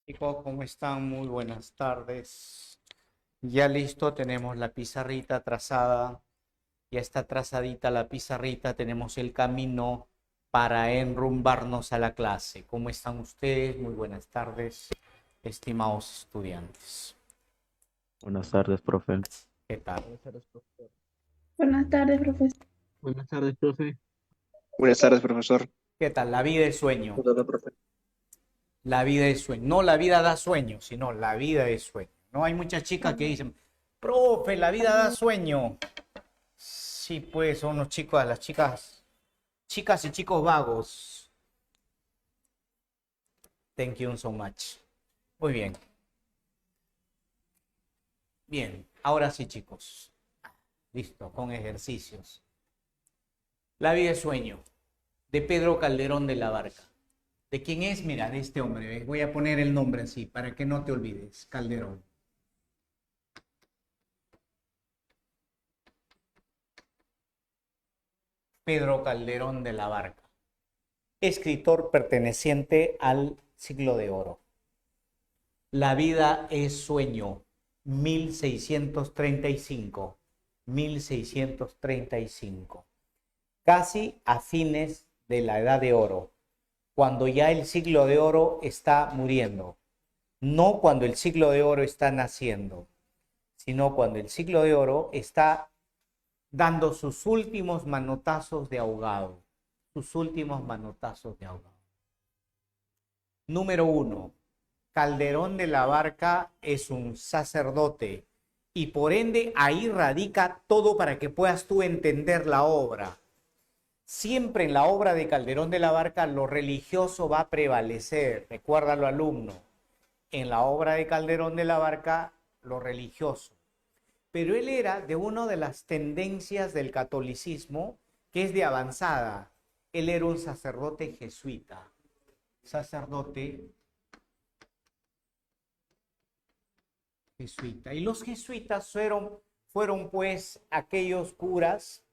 Chicos, ¿cómo están? Muy buenas tardes. Ya listo, tenemos la pizarrita trazada. Ya está trazadita la pizarrita, tenemos el camino para enrumbarnos a la clase. ¿Cómo están ustedes? Muy buenas tardes, estimados estudiantes. Buenas tardes, profe. ¿Qué tal? Buenas tardes, profesor. Buenas tardes, profesor. Buenas tardes, profe. Buenas tardes, profesor. ¿Qué tal? La vida es sueño. Hola, profe. La vida es sueño. No la vida da sueño, sino la vida es sueño. No hay muchas chicas que dicen, profe, la vida da sueño. Sí, pues son los chicos, las chicas y chicos vagos. Thank you so much. Muy bien. Bien, ahora sí, chicos. Listo, con ejercicios. La vida es sueño, de Pedro Calderón de la Barca. ¿De quién es? Mira, de este hombre. ¿Ves? Voy a poner el nombre así, para que no te olvides. Calderón. Pedro Calderón de la Barca. Escritor perteneciente al siglo de oro. La vida es sueño, 1635. 1635. Casi a fines de la Edad de Oro, cuando ya el siglo de oro está muriendo. No cuando el siglo de oro está naciendo, sino cuando el siglo de oro está dando sus últimos manotazos de ahogado. Sus últimos manotazos de ahogado. Número 1. Calderón de la Barca es un sacerdote y por ende ahí radica todo para que puedas tú entender la obra. Siempre en la obra de Calderón de la Barca lo religioso va a prevalecer. Recuérdalo, alumno. En la obra de Calderón de la Barca, lo religioso. Pero él era de una de las tendencias del catolicismo que es de avanzada. Él era un sacerdote jesuita. Sacerdote jesuita. Y los jesuitas fueron pues aquellos curas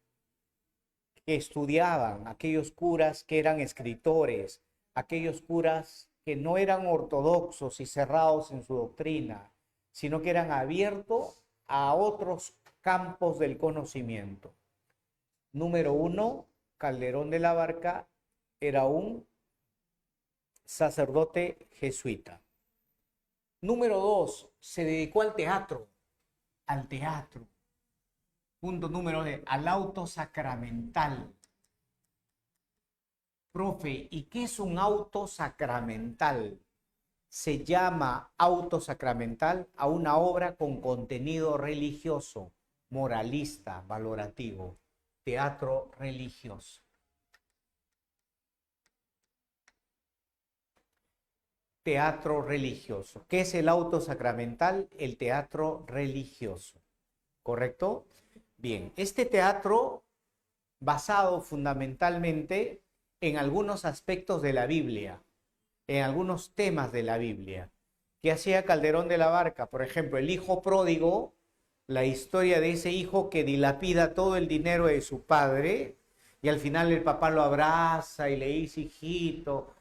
que estudiaban, aquellos curas que eran escritores, aquellos curas que no eran ortodoxos y cerrados en su doctrina, sino que eran abiertos a otros campos del conocimiento. Número 1, Calderón de la Barca era un sacerdote jesuita. Número 2, se dedicó al teatro. Al teatro. Punto número D, al auto sacramental. Profe, ¿y qué es un auto sacramental? Se llama auto sacramental a una obra con contenido religioso, moralista, valorativo, teatro religioso. Teatro religioso. ¿Qué es el auto sacramental? El teatro religioso. ¿Correcto? Bien, este teatro basado fundamentalmente en algunos aspectos de la Biblia, en algunos temas de la Biblia. ¿Qué hacía Calderón de la Barca? Por ejemplo, el hijo pródigo, la historia de ese hijo que dilapida todo el dinero de su padre y al final el papá lo abraza y le dice, hijito,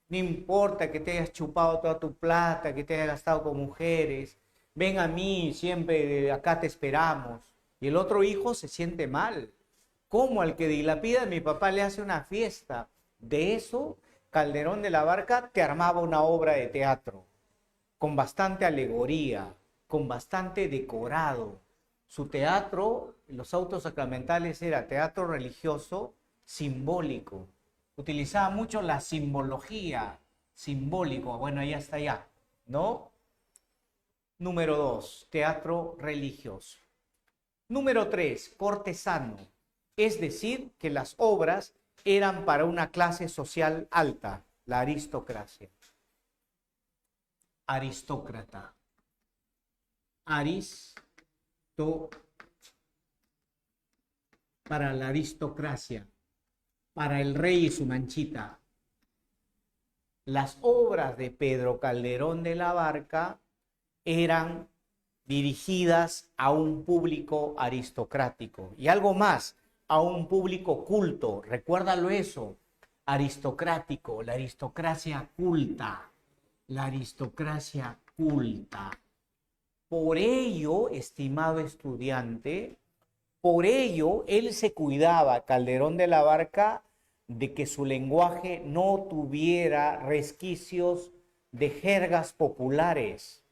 no importa que te hayas chupado toda tu plata, que te hayas gastado con mujeres, ven a mí, siempre acá te esperamos. Y el otro hijo se siente mal. ¿Cómo al que dilapida mi papá le hace una fiesta? De eso, Calderón de la Barca te armaba una obra de teatro, con bastante alegoría, con bastante decorado. Su teatro, los autos sacramentales, era teatro religioso simbólico. Utilizaba mucho la simbología, simbólico. Bueno, ya está ya, ¿no? Número 2, teatro religioso. Número 3, cortesano. Es decir, que las obras eran para una clase social alta, la aristocracia. Aristócrata. Para la aristocracia, para el rey y su manchita. Las obras de Pedro Calderón de la Barca eran dirigidas a un público aristocrático y algo más, a un público culto. Recuérdalo eso, aristocrático, la aristocracia culta. la aristocracia culta. Por ello, estimado estudiante, por ello él se cuidaba, Calderón de la Barca, de que su lenguaje no tuviera resquicios de jergas populares.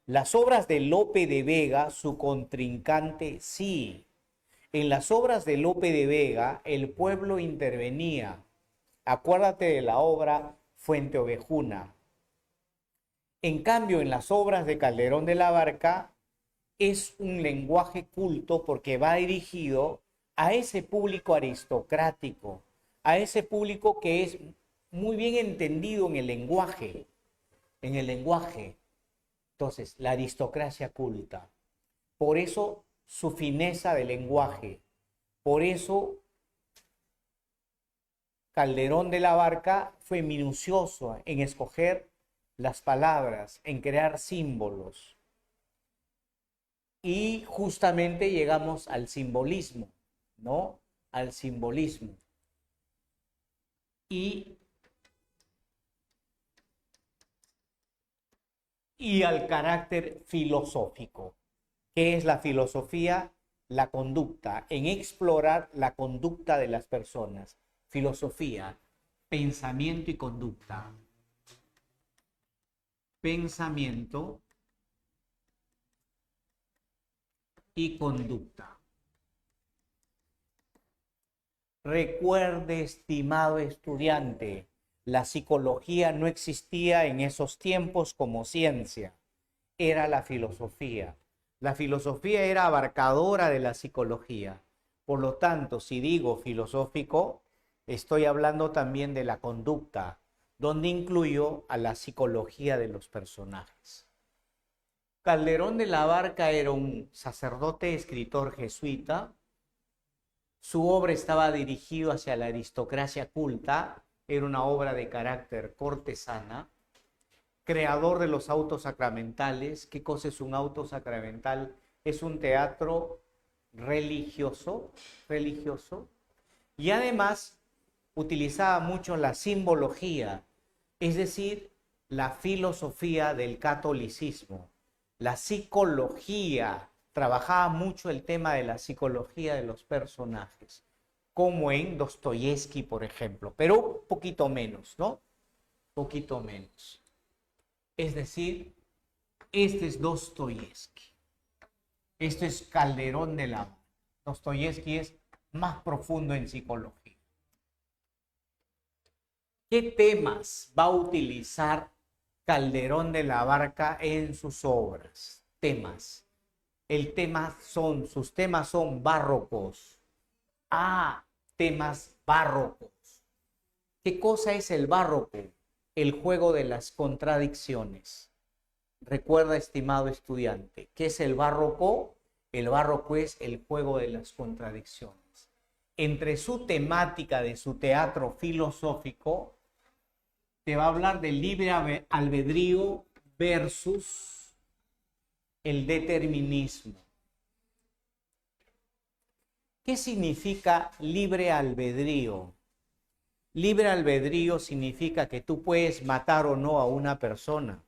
Las obras de Lope de Vega, su contrincante, sí. En las obras de Lope de Vega, el pueblo intervenía. Acuérdate de la obra Fuente Ovejuna. En cambio, en las obras de Calderón de la Barca, es un lenguaje culto porque va dirigido a ese público aristocrático, a ese público que es muy bien entendido en el lenguaje, Entonces, la aristocracia culta. Por eso su fineza de lenguaje. Por eso Calderón de la Barca fue minucioso en escoger las palabras, en crear símbolos. Y justamente llegamos al simbolismo, ¿no? Al simbolismo. Y al carácter filosófico. ¿Qué es la filosofía? La conducta, en explorar la conducta de las personas. Filosofía, pensamiento y conducta. Pensamiento y conducta. Recuerde, estimado estudiante, la psicología no existía en esos tiempos como ciencia, era la filosofía. La filosofía era abarcadora de la psicología. Por lo tanto, si digo filosófico, estoy hablando también de la conducta, donde incluyo a la psicología de los personajes. Calderón de la Barca era un sacerdote, escritor jesuita. Su obra estaba dirigida hacia la aristocracia culta, era una obra de carácter cortesana, creador de los autos sacramentales. ¿Qué cosa es un auto sacramental? Es un teatro religioso, y además utilizaba mucho la simbología, es decir, la filosofía del catolicismo, la psicología. Trabajaba mucho el tema de la psicología de los personajes, como en Dostoyevsky, por ejemplo, pero poquito menos, ¿no? Poquito menos. Es decir, este es Dostoyevsky. Esto es Calderón de la Barca. Dostoyevsky es más profundo en psicología. ¿Qué temas va a utilizar Calderón de la Barca en sus obras? Temas. Sus temas son barrocos. Temas barrocos. ¿Qué cosa es el barroco? El juego de las contradicciones. Recuerda, estimado estudiante, ¿qué es el barroco? El barroco es el juego de las contradicciones. Entre su temática de su teatro filosófico, te va a hablar del libre albedrío versus el determinismo. ¿Qué significa libre albedrío? Libre albedrío significa que tú puedes matar o no a una persona.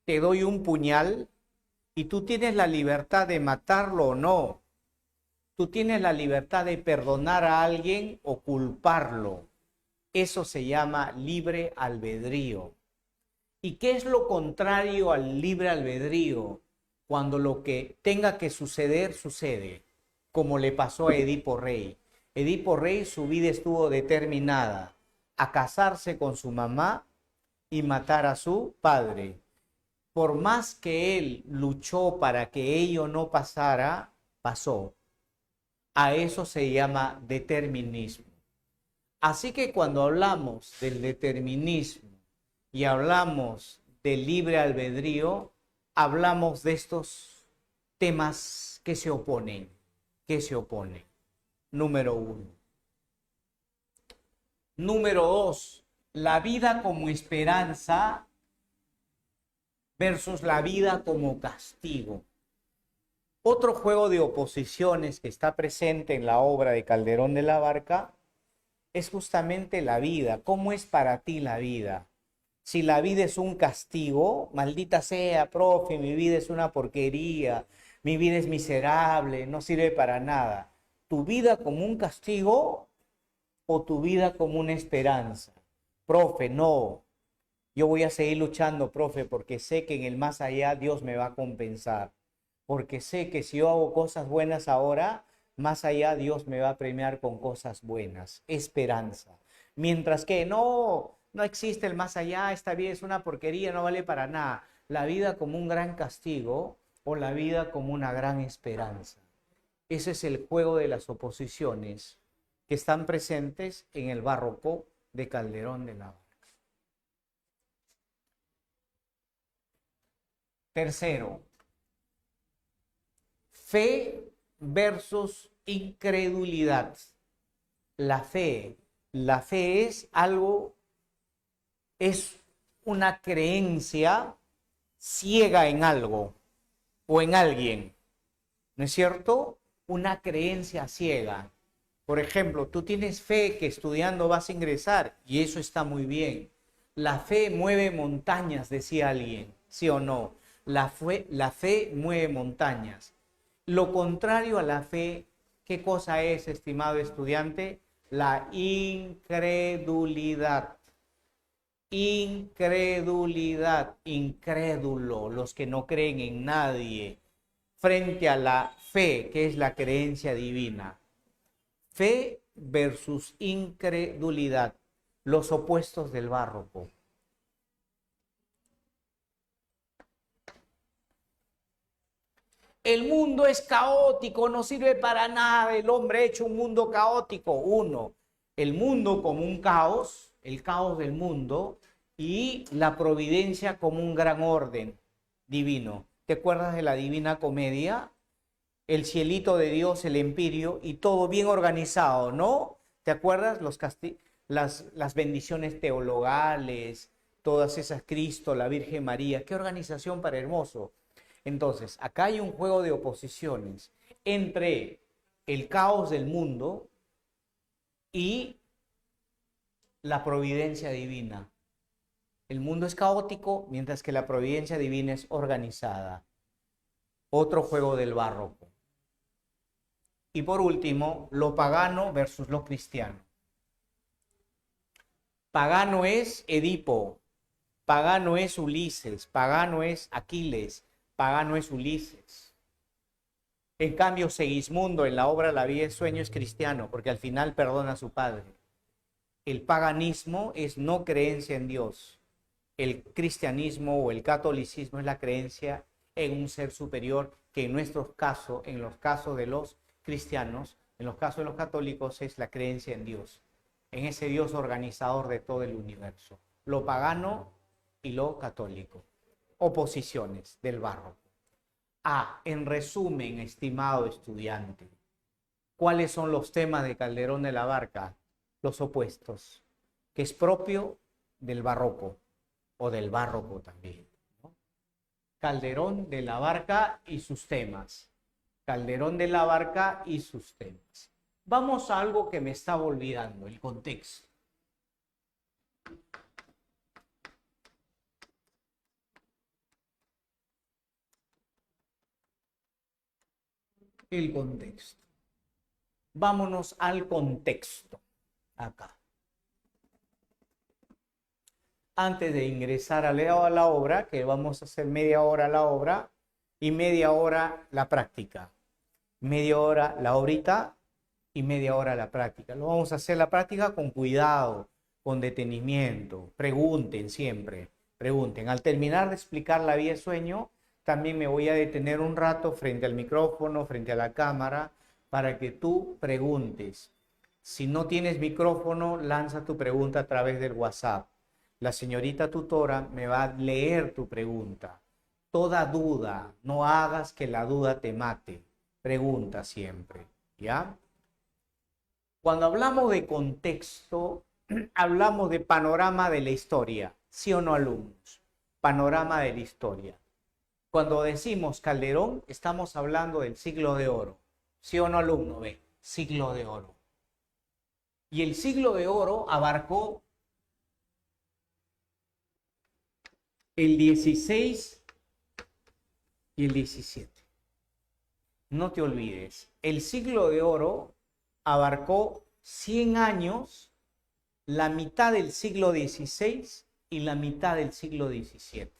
Te doy un puñal y tú tienes la libertad de matarlo o no. Tú tienes la libertad de perdonar a alguien o culparlo. Eso se llama libre albedrío. ¿Y qué es lo contrario al libre albedrío? Cuando lo que tenga que suceder, sucede, como le pasó a Edipo Rey. Edipo Rey, su vida estuvo determinada a casarse con su mamá y matar a su padre. Por más que él luchó para que ello no pasara, pasó. A eso se llama determinismo. Así que cuando hablamos del determinismo y hablamos del libre albedrío, hablamos de estos temas que se oponen. Número 1. Número 2, la vida como esperanza versus la vida como castigo. Otro juego de oposiciones que está presente en la obra de Calderón de la Barca es justamente la vida. ¿Cómo es para ti la vida? Si la vida es un castigo, maldita sea, profe, mi vida es una porquería, mi vida es miserable, no sirve para nada. ¿Tu vida como un castigo o tu vida como una esperanza? Profe, no. Yo voy a seguir luchando, profe, porque sé que en el más allá Dios me va a compensar. Porque sé que si yo hago cosas buenas ahora, más allá Dios me va a premiar con cosas buenas. Esperanza. Mientras que no existe el más allá, esta vida es una porquería, no vale para nada. La vida como un gran castigo o la vida como una gran esperanza. Ese es el juego de las oposiciones que están presentes en el barroco de Calderón de la Barca. Tercero, fe versus incredulidad. La fe es algo, es una creencia ciega en algo o en alguien, ¿no es cierto? Una creencia ciega. Por ejemplo, tú tienes fe que estudiando vas a ingresar y eso está muy bien. La fe mueve montañas, decía alguien, ¿sí o no? La fe mueve montañas. Lo contrario a la fe, ¿qué cosa es, estimado estudiante? La incredulidad. Incredulidad, incrédulo, los que no creen en nadie, frente a la fe, que es la creencia divina. Fe versus incredulidad, los opuestos del barroco. El mundo es caótico, no sirve para nada, el hombre ha hecho un mundo caótico. Uno, el mundo como un caos, el caos del mundo, y la providencia como un gran orden divino. ¿Te acuerdas de la Divina Comedia? El cielito de Dios, el empirio, y todo bien organizado, ¿no? ¿Te acuerdas? Las bendiciones teologales, todas esas, Cristo, la Virgen María, qué organización para hermoso. Entonces, acá hay un juego de oposiciones entre el caos del mundo y la providencia divina. El mundo es caótico, mientras que la providencia divina es organizada. Otro juego del barroco. Y por último, lo pagano versus lo cristiano. Pagano es Edipo, pagano es Ulises, pagano es Aquiles, pagano es Ulises. En cambio, Segismundo en la obra La vida y el sueño es cristiano, porque al final perdona a su padre. El paganismo es no creencia en Dios. El cristianismo o el catolicismo es la creencia en un ser superior, que en nuestros casos, en los casos de los cristianos, en los casos de los católicos, es la creencia en Dios, en ese Dios organizador de todo el universo. Lo pagano y lo católico. Oposiciones del barroco. En resumen, estimado estudiante, ¿cuáles son los temas de Calderón de la Barca? Los opuestos, que es propio del barroco o del barroco también, ¿no? Calderón de la Barca y sus temas. Calderón de la Barca y sus temas. Vamos a algo que me estaba olvidando, el contexto. El contexto. Vámonos al contexto. Acá. Antes de ingresar a la obra, que vamos a hacer media hora la obra y media hora la práctica. Media hora la obrita y media hora la práctica. Lo vamos a hacer la práctica con cuidado, con detenimiento. Pregunten siempre, pregunten. Al terminar de explicar la vida de sueño, también me voy a detener un rato frente al micrófono, frente a la cámara, para que tú preguntes. Si no tienes micrófono, lanza tu pregunta a través del WhatsApp. La señorita tutora me va a leer tu pregunta. Toda duda, no hagas que la duda te mate. Pregunta siempre, ¿ya? Cuando hablamos de contexto, hablamos de panorama de la historia, ¿sí o no, alumnos? Panorama de la historia. Cuando decimos Calderón, estamos hablando del siglo de oro. ¿Sí o no, alumno? Ve, siglo de oro. Y el siglo de oro abarcó el 16 y el 17. No te olvides, el siglo de oro abarcó 100 años, la mitad del siglo XVI y la mitad del siglo XVII.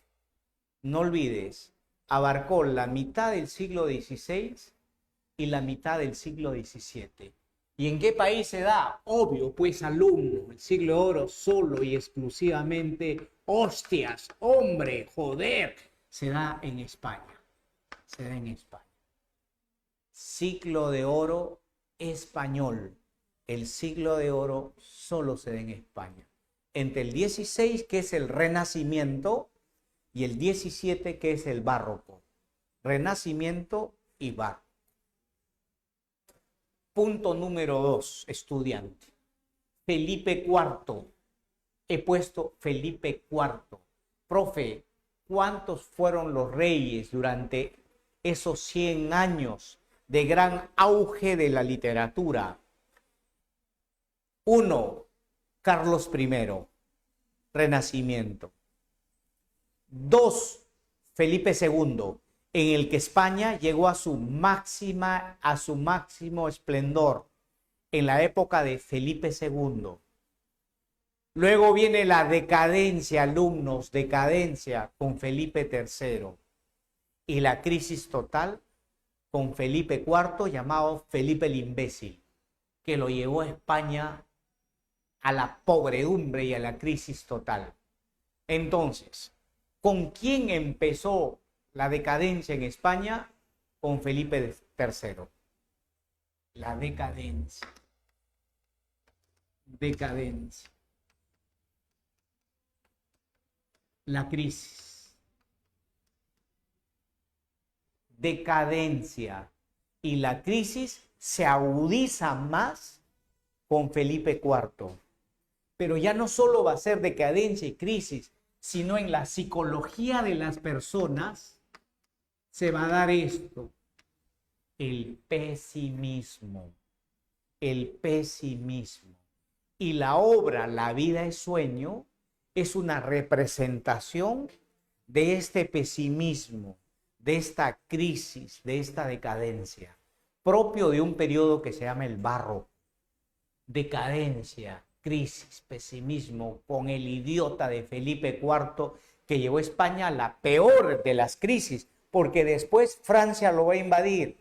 No olvides, abarcó la mitad del siglo XVI y la mitad del siglo XVII. ¿Y en qué país se da? Obvio, pues alumno, el siglo de oro solo y exclusivamente, hostias, hombre, joder, se da en España. Se da en España. Siglo de oro español. El siglo de oro solo se da en España. Entre el 16, que es el Renacimiento, y el 17, que es el Barroco. Renacimiento y Barroco. Punto número 2, estudiante. Felipe IV. He puesto Felipe IV. Profe, ¿cuántos fueron los reyes durante esos 100 años de gran auge de la literatura? 1. Carlos I, Renacimiento. 2. Felipe II, en el que España llegó a su máximo esplendor en la época de Felipe II. Luego viene la decadencia, alumnos, decadencia con Felipe III y la crisis total con Felipe IV, llamado Felipe el Imbécil, que lo llevó a España a la podredumbre y a la crisis total. Entonces, ¿con quién empezó la decadencia en España? Con Felipe III. La decadencia. Decadencia. La crisis. Decadencia. Y la crisis se agudiza más con Felipe IV. Pero ya no solo va a ser decadencia y crisis, sino en la psicología de las personas se va a dar esto, el pesimismo, el pesimismo. Y la obra La vida es sueño es una representación de este pesimismo, de esta crisis, de esta decadencia, propio de un periodo que se llama el Barroco. Decadencia, crisis, pesimismo, con el idiota de Felipe IV que llevó a España a la peor de las crisis, porque después Francia lo va a invadir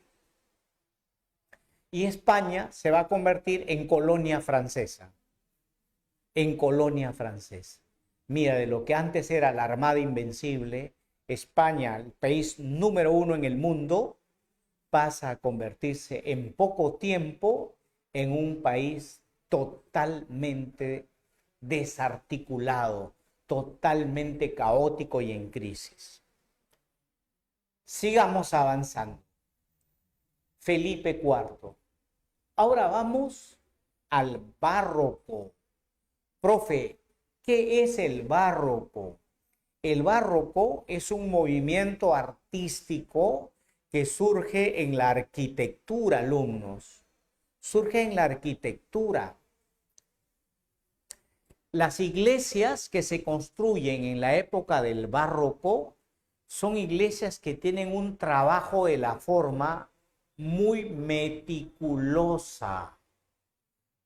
y España se va a convertir en colonia francesa. En colonia francesa. Mira, de lo que antes era la Armada Invencible, España, el país número 1 en el mundo, pasa a convertirse en poco tiempo en un país totalmente desarticulado, totalmente caótico y en crisis. Sigamos avanzando. Felipe IV. Ahora vamos al Barroco. Profe, ¿qué es el Barroco? El Barroco es un movimiento artístico que surge en la arquitectura, alumnos. Surge en la arquitectura. Las iglesias que se construyen en la época del Barroco son iglesias que tienen un trabajo de la forma muy meticulosa.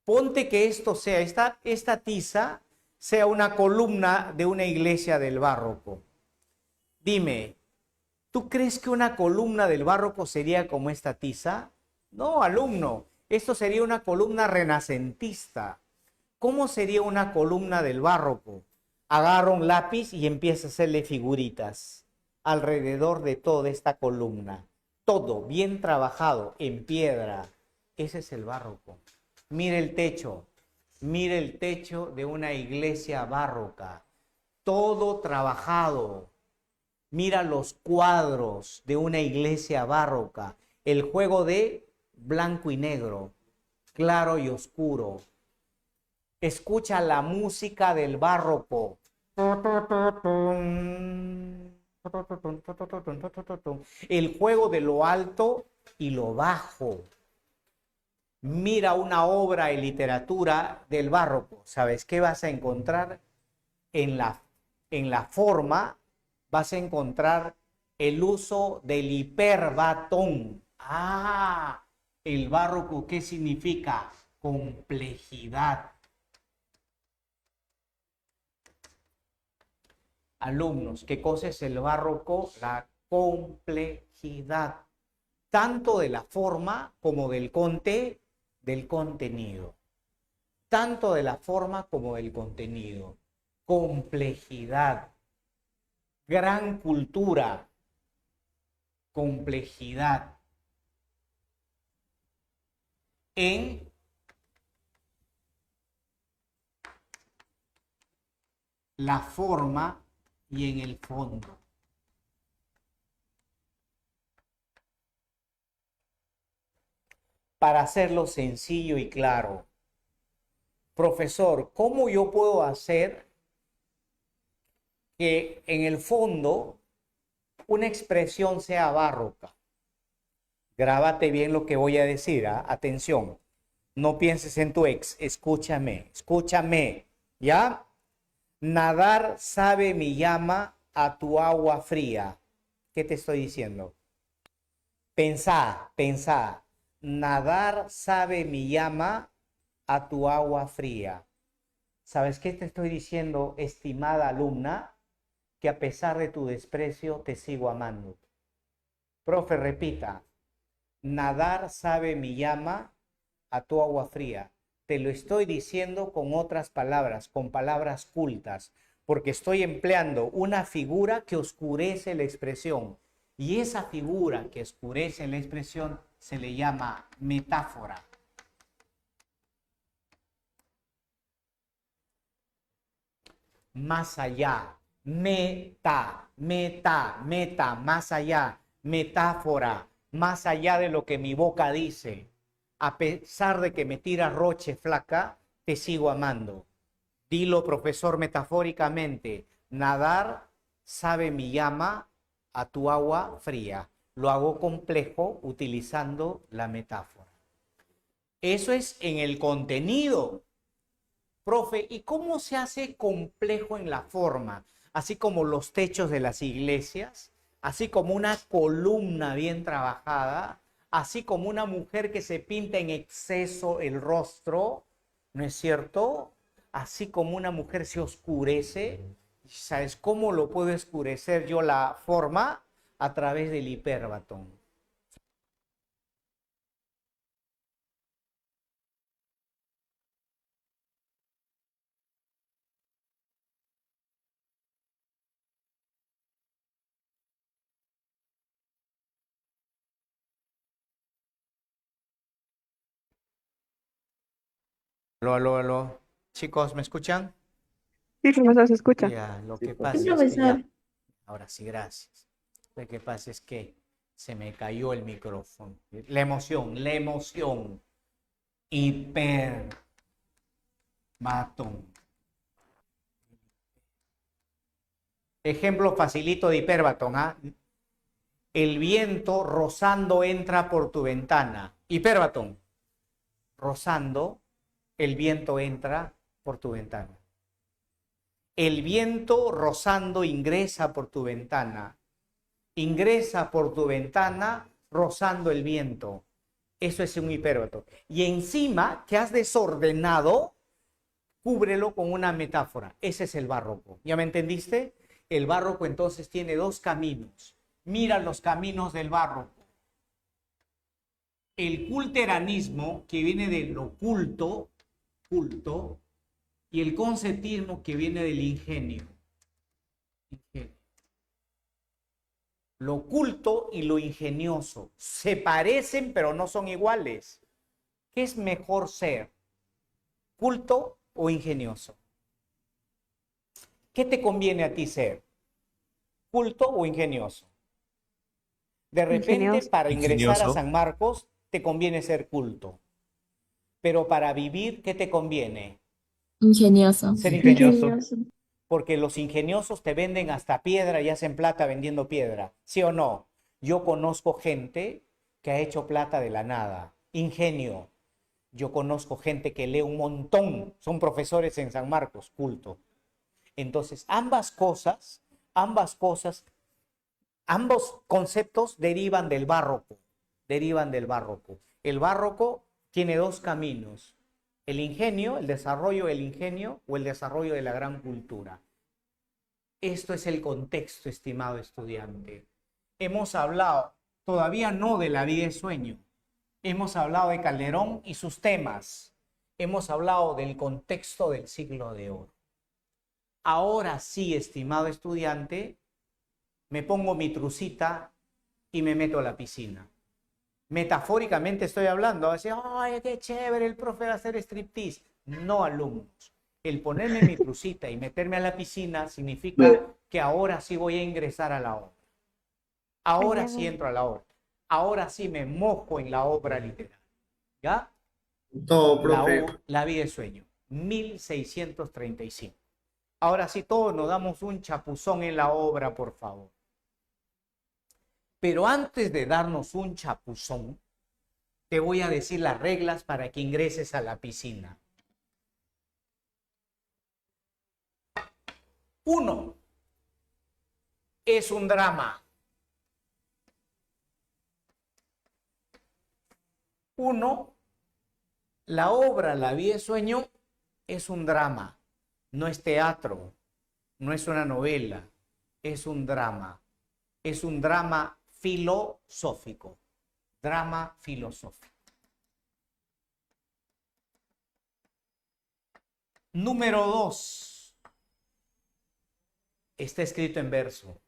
Ponte que esto sea, esta tiza sea una columna de una iglesia del Barroco. Dime, ¿tú crees que una columna del Barroco sería como esta tiza? No, alumno, esto sería una columna renacentista. ¿Cómo sería una columna del Barroco? Agarra un lápiz y empieza a hacerle figuritas alrededor de toda esta columna. Todo bien trabajado en piedra. Ese es el Barroco. Mire el techo. Mire el techo de una iglesia barroca. Todo trabajado. Mira los cuadros de una iglesia barroca. El juego de blanco y negro, claro y oscuro. Escucha la música del Barroco. El juego de lo alto y lo bajo. Mira una obra de literatura del Barroco. ¿Sabes qué vas a encontrar? En la forma vas a encontrar el uso del hiperbatón. Ah, el barroco, ¿qué significa? Complejidad. Alumnos, ¿qué cosa es el barroco? La complejidad, tanto de la forma como del contenido. Tanto de la forma como del contenido. Complejidad. Gran cultura. Complejidad. En la forma y en el fondo. Para hacerlo sencillo y claro, profesor, ¿cómo yo puedo hacer que en el fondo una expresión sea barroca? Grábate bien lo que voy a decir, ¿ah? Atención, no pienses en tu ex, escúchame, escúchame, ¿ya? Nadar sabe mi llama a tu agua fría. ¿Qué te estoy diciendo? Pensá, pensá. Nadar sabe mi llama a tu agua fría. ¿Sabes qué te estoy diciendo, estimada alumna? Que a pesar de tu desprecio te sigo amando. Profe, repita. Nadar sabe mi llama a tu agua fría. Te lo estoy diciendo con otras palabras, con palabras cultas, porque estoy empleando una figura que oscurece la expresión. Y esa figura que oscurece la expresión se le llama metáfora. Más allá, meta, más allá, metáfora, más allá de lo que mi boca dice. A pesar de que me tiras roche flaca, te sigo amando. Dilo, profesor, metafóricamente. Nadar sabe mi llama a tu agua fría. Lo hago complejo utilizando la metáfora. Eso es en el contenido. Profe, ¿y cómo se hace complejo en la forma? Así como los techos de las iglesias, así como una columna bien trabajada, así como una mujer que se pinta en exceso el rostro, ¿no es cierto? Así como una mujer se oscurece. ¿Sabes cómo lo puedo oscurecer yo la forma? A través del hiperbatón. Aló, aló, aló. Chicos, ¿me escuchan? Sí, profesor, se escucha. Ya, lo Sí, que Sí, pasa profesor. es que ya. profesor. Ahora sí, gracias. Lo que pasa es que se me cayó el micrófono. La emoción, la emoción. Hiperbatón. Ejemplo facilito de hiperbatón, ¿ah? El viento rozando entra por tu ventana. Hiperbatón. Rozando, el viento entra por tu ventana. El viento rozando ingresa por tu ventana. Ingresa por tu ventana rozando el viento. Eso es un hiperbatón. Y encima que has desordenado, cúbrelo con una metáfora. Ese es el barroco. ¿Ya me entendiste? El barroco entonces tiene dos caminos. Mira los caminos del barroco. El culteranismo, que viene del oculto, culto, y el conceptismo, que viene del ingenio. Lo oculto y lo ingenioso se parecen, pero no son iguales. ¿Qué es mejor ser? ¿Culto o ingenioso? ¿Qué te conviene a ti ser? ¿Culto o ingenioso? De repente, Ingenioso. para ingresar a Ingenioso. San Marcos, te conviene ser culto. Pero para vivir, ¿qué te conviene? Ingenioso. Ser ingenioso. Ingenioso. Porque los ingeniosos te venden hasta piedra y hacen plata vendiendo piedra. ¿Sí o no? Yo conozco gente que ha hecho plata de la nada. Ingenio. Yo conozco gente que lee un montón. Son profesores en San Marcos, culto. Entonces, ambas cosas Ambas cosas, ambos conceptos derivan del barroco. El barroco tiene dos caminos: el ingenio, el desarrollo del ingenio o el desarrollo de la gran cultura. Esto es el contexto, estimado estudiante. Hemos hablado, todavía no de la vida de sueño, hemos hablado de Calderón y sus temas, hemos hablado del contexto del siglo de oro. Ahora sí, estimado estudiante, me pongo mi trucita y me meto a la piscina. Metafóricamente estoy hablando, así, ¡ay, qué chévere, el profe va a hacer striptease! No, alumnos. El ponerme mi trucita y meterme a la piscina significa que ahora sí voy a ingresar a la obra. Ahora sí entro a la obra. Ahora sí me mojo en la obra literaria. ¿Ya? Todo, profe. La vida de sueño, 1635. Ahora sí todos nos damos un chapuzón en la obra, por favor. Pero antes de darnos un chapuzón, te voy a decir las reglas para que ingreses a la piscina. 1. Es un drama. 1. La obra La vida de sueño es un drama. No es teatro, no es una novela, es un drama. Es un drama filosófico. Drama filosófico. Número 2. Está escrito en verso.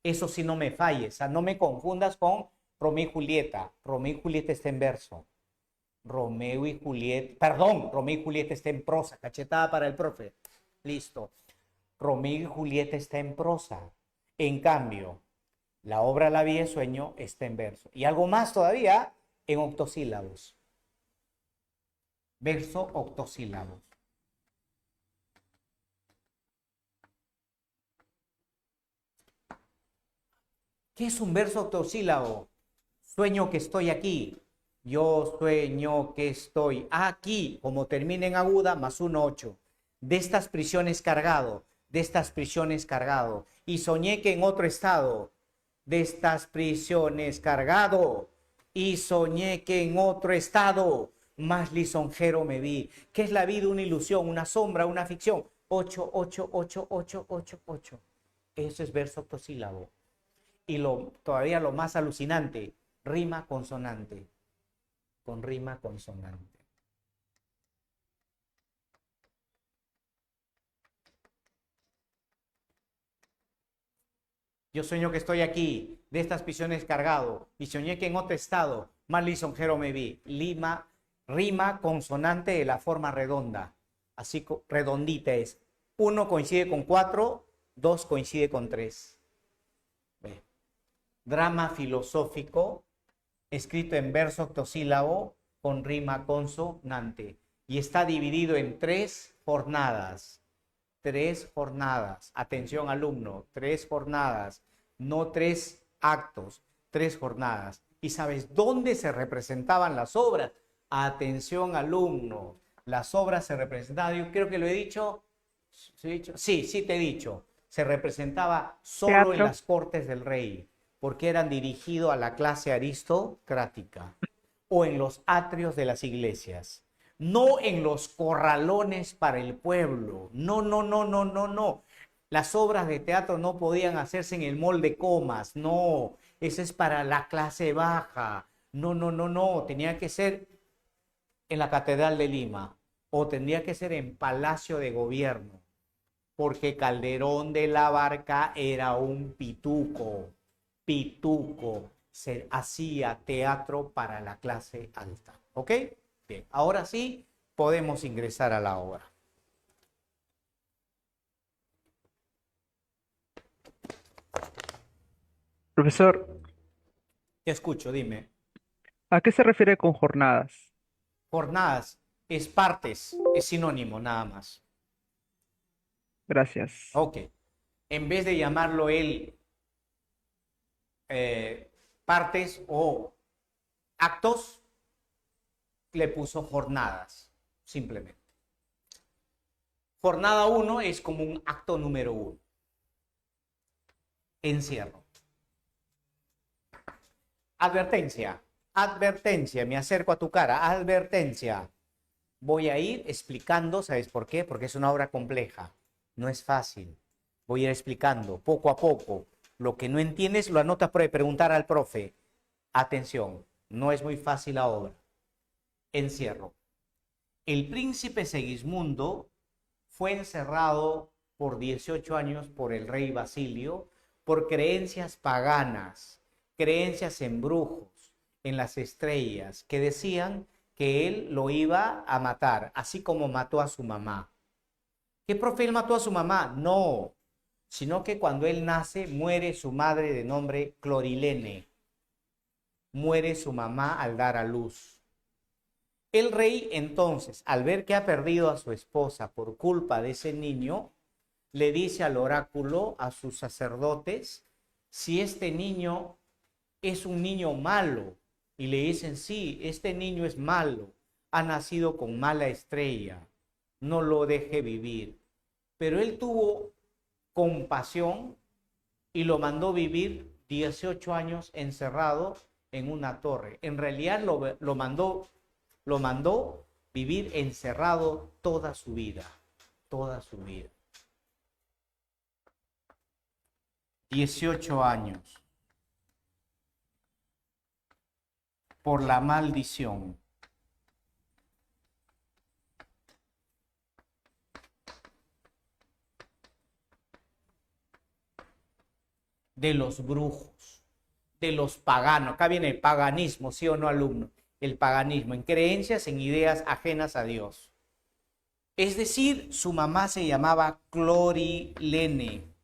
Eso sí, no me falles. No me confundas con Romeo y Julieta. Romeo y Julieta está en verso. Romeo y Julieta está en prosa. Cachetada para el profe. Listo. Romeo y Julieta está en prosa. En cambio, la obra La vida de sueño está en verso. Y algo más todavía, en octosílabos. Verso octosílabos. ¿Qué es un verso octosílabo? Sueño que estoy aquí. Yo sueño que estoy aquí. Como termina en aguda, más 1, 8. De estas prisiones cargado. De estas prisiones cargado. Y soñé que en otro estado. De estas prisiones cargado. Y soñé que en otro estado más lisonjero me vi. ¿Qué es la vida? Una ilusión, una sombra, una ficción. 8, 8, 8, 8, 8, 8. Eso es verso octosílabo. Y todavía lo más alucinante, rima consonante. Con rima consonante. Yo sueño que estoy aquí, de estas prisiones cargado, y soñé que en otro estado, más lisonjero me vi. Rima consonante de la forma redonda. Así redondita es. 1 coincide con 4, 2 coincide con 3. Drama filosófico, escrito en verso octosílabo con rima consonante. Y está dividido en 3 jornadas. 3 jornadas. Atención, alumno, 3 jornadas. No 3 actos, 3 jornadas. ¿Y sabes dónde se representaban las obras? Atención, alumno. Las obras se representaban, yo creo que lo he dicho. Sí, te he dicho. Se representaba solo en las cortes del rey, porque eran dirigidos a la clase aristocrática, o en los atrios de las iglesias, no en los corralones para el pueblo. No. Las obras de teatro no podían hacerse en el mall de Comas, no, eso es para la clase baja. No, tenía que ser en la Catedral de Lima, o tendría que ser en Palacio de Gobierno, porque Calderón de la Barca era un pituco. Se hacía teatro para la clase alta. ¿Ok? Bien, ahora sí podemos ingresar a la obra. Profesor, Te escucho, dime. ¿a qué se refiere con jornadas? Jornadas es partes, es sinónimo nada más. Gracias. Ok. En vez de llamarlo él partes o actos, le puso jornadas, simplemente. Jornada 1 es como un acto número 1. Encierro. Advertencia. Advertencia. Me acerco a tu cara. Advertencia. Voy a ir explicando, ¿sabes por qué? Porque es una obra compleja. No es fácil. Voy a ir explicando poco a poco. Lo que no entiendes lo anotas por ahí. Preguntar al profe. Atención. No es muy fácil la obra. Encierro. El príncipe Segismundo fue encerrado por 18 años por el rey Basilio por creencias paganas, creencias en brujos, en las estrellas, que decían que él lo iba a matar, así como mató a su mamá. ¿Qué profe él mató a su mamá? No, sino que cuando él nace muere su madre de nombre Clorilene, muere su mamá al dar a luz. El rey entonces, al ver que ha perdido a su esposa por culpa de ese niño, le dice al oráculo, a sus sacerdotes, si este niño es un niño malo. Y le dicen, sí, este niño es malo, ha nacido con mala estrella, no lo deje vivir. Pero él tuvo compasión y lo mandó vivir 18 años encerrado en una torre. En realidad lo mandó vivir encerrado toda su vida, toda su vida. 18 años por la maldición de los brujos, de los paganos. Acá viene el paganismo, ¿sí o no, alumno? El paganismo, en creencias, en ideas ajenas a Dios. Es decir, su mamá se llamaba Clorilene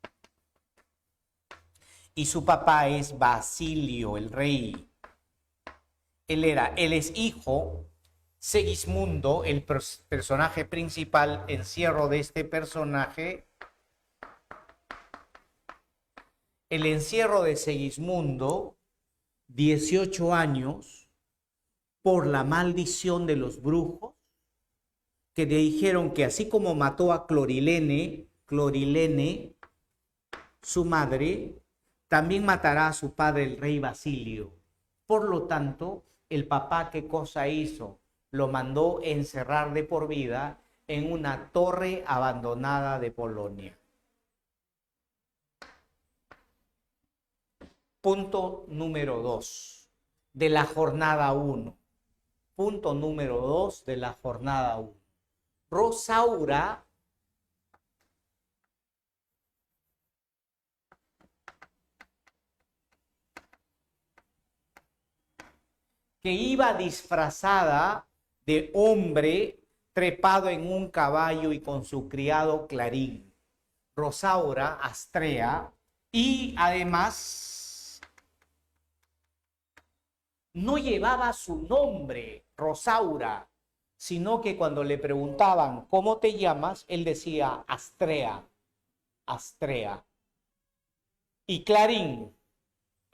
y su papá es Basilio, el rey. Él es hijo, Segismundo, el personaje principal, encierro de este personaje. El encierro de Segismundo, 18 años, por la maldición de los brujos, que le dijeron que así como mató a Clorilene, su madre, también matará a su padre, el rey Basilio. Por lo tanto, el papá, ¿qué cosa hizo? Lo mandó encerrar de por vida en una torre abandonada de Polonia. Punto número 2 de la jornada 1. Punto número 2 de la jornada 1. Rosaura que iba disfrazada de hombre trepado en un caballo y con su criado Clarín. Rosaura, Astrea, y además no llevaba su nombre, Rosaura, sino que cuando le preguntaban ¿cómo te llamas? Él decía Astrea, Astrea. Y Clarín,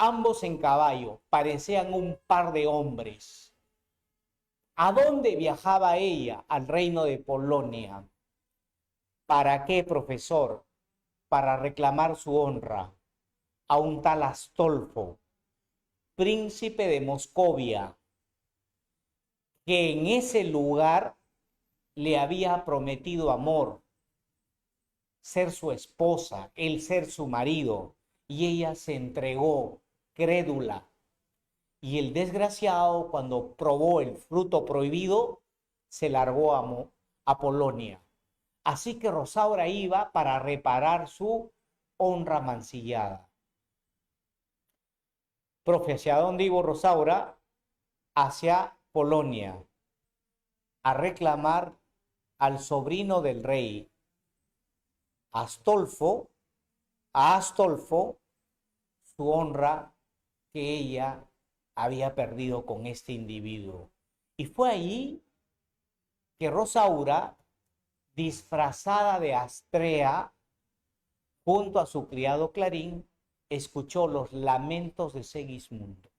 ambos en caballo, parecían un par de hombres. ¿A dónde viajaba ella? Al reino de Polonia. ¿Para qué, profesor? Para reclamar su honra a un tal Astolfo, príncipe de Moscovia, que en ese lugar le había prometido amor, ser su esposa, él ser su marido, y ella se entregó crédula. Y el desgraciado, cuando probó el fruto prohibido, se largó a Polonia. Así que Rosaura iba para reparar su honra mancillada. Profe, ¿hacia dónde iba Rosaura? Hacia Polonia, a reclamar al sobrino del rey, Astolfo, a Astolfo, su honra que ella había perdido con este individuo. Y fue allí que Rosaura, disfrazada de Astrea, junto a su criado Clarín, escuchó los lamentos de Segismundo.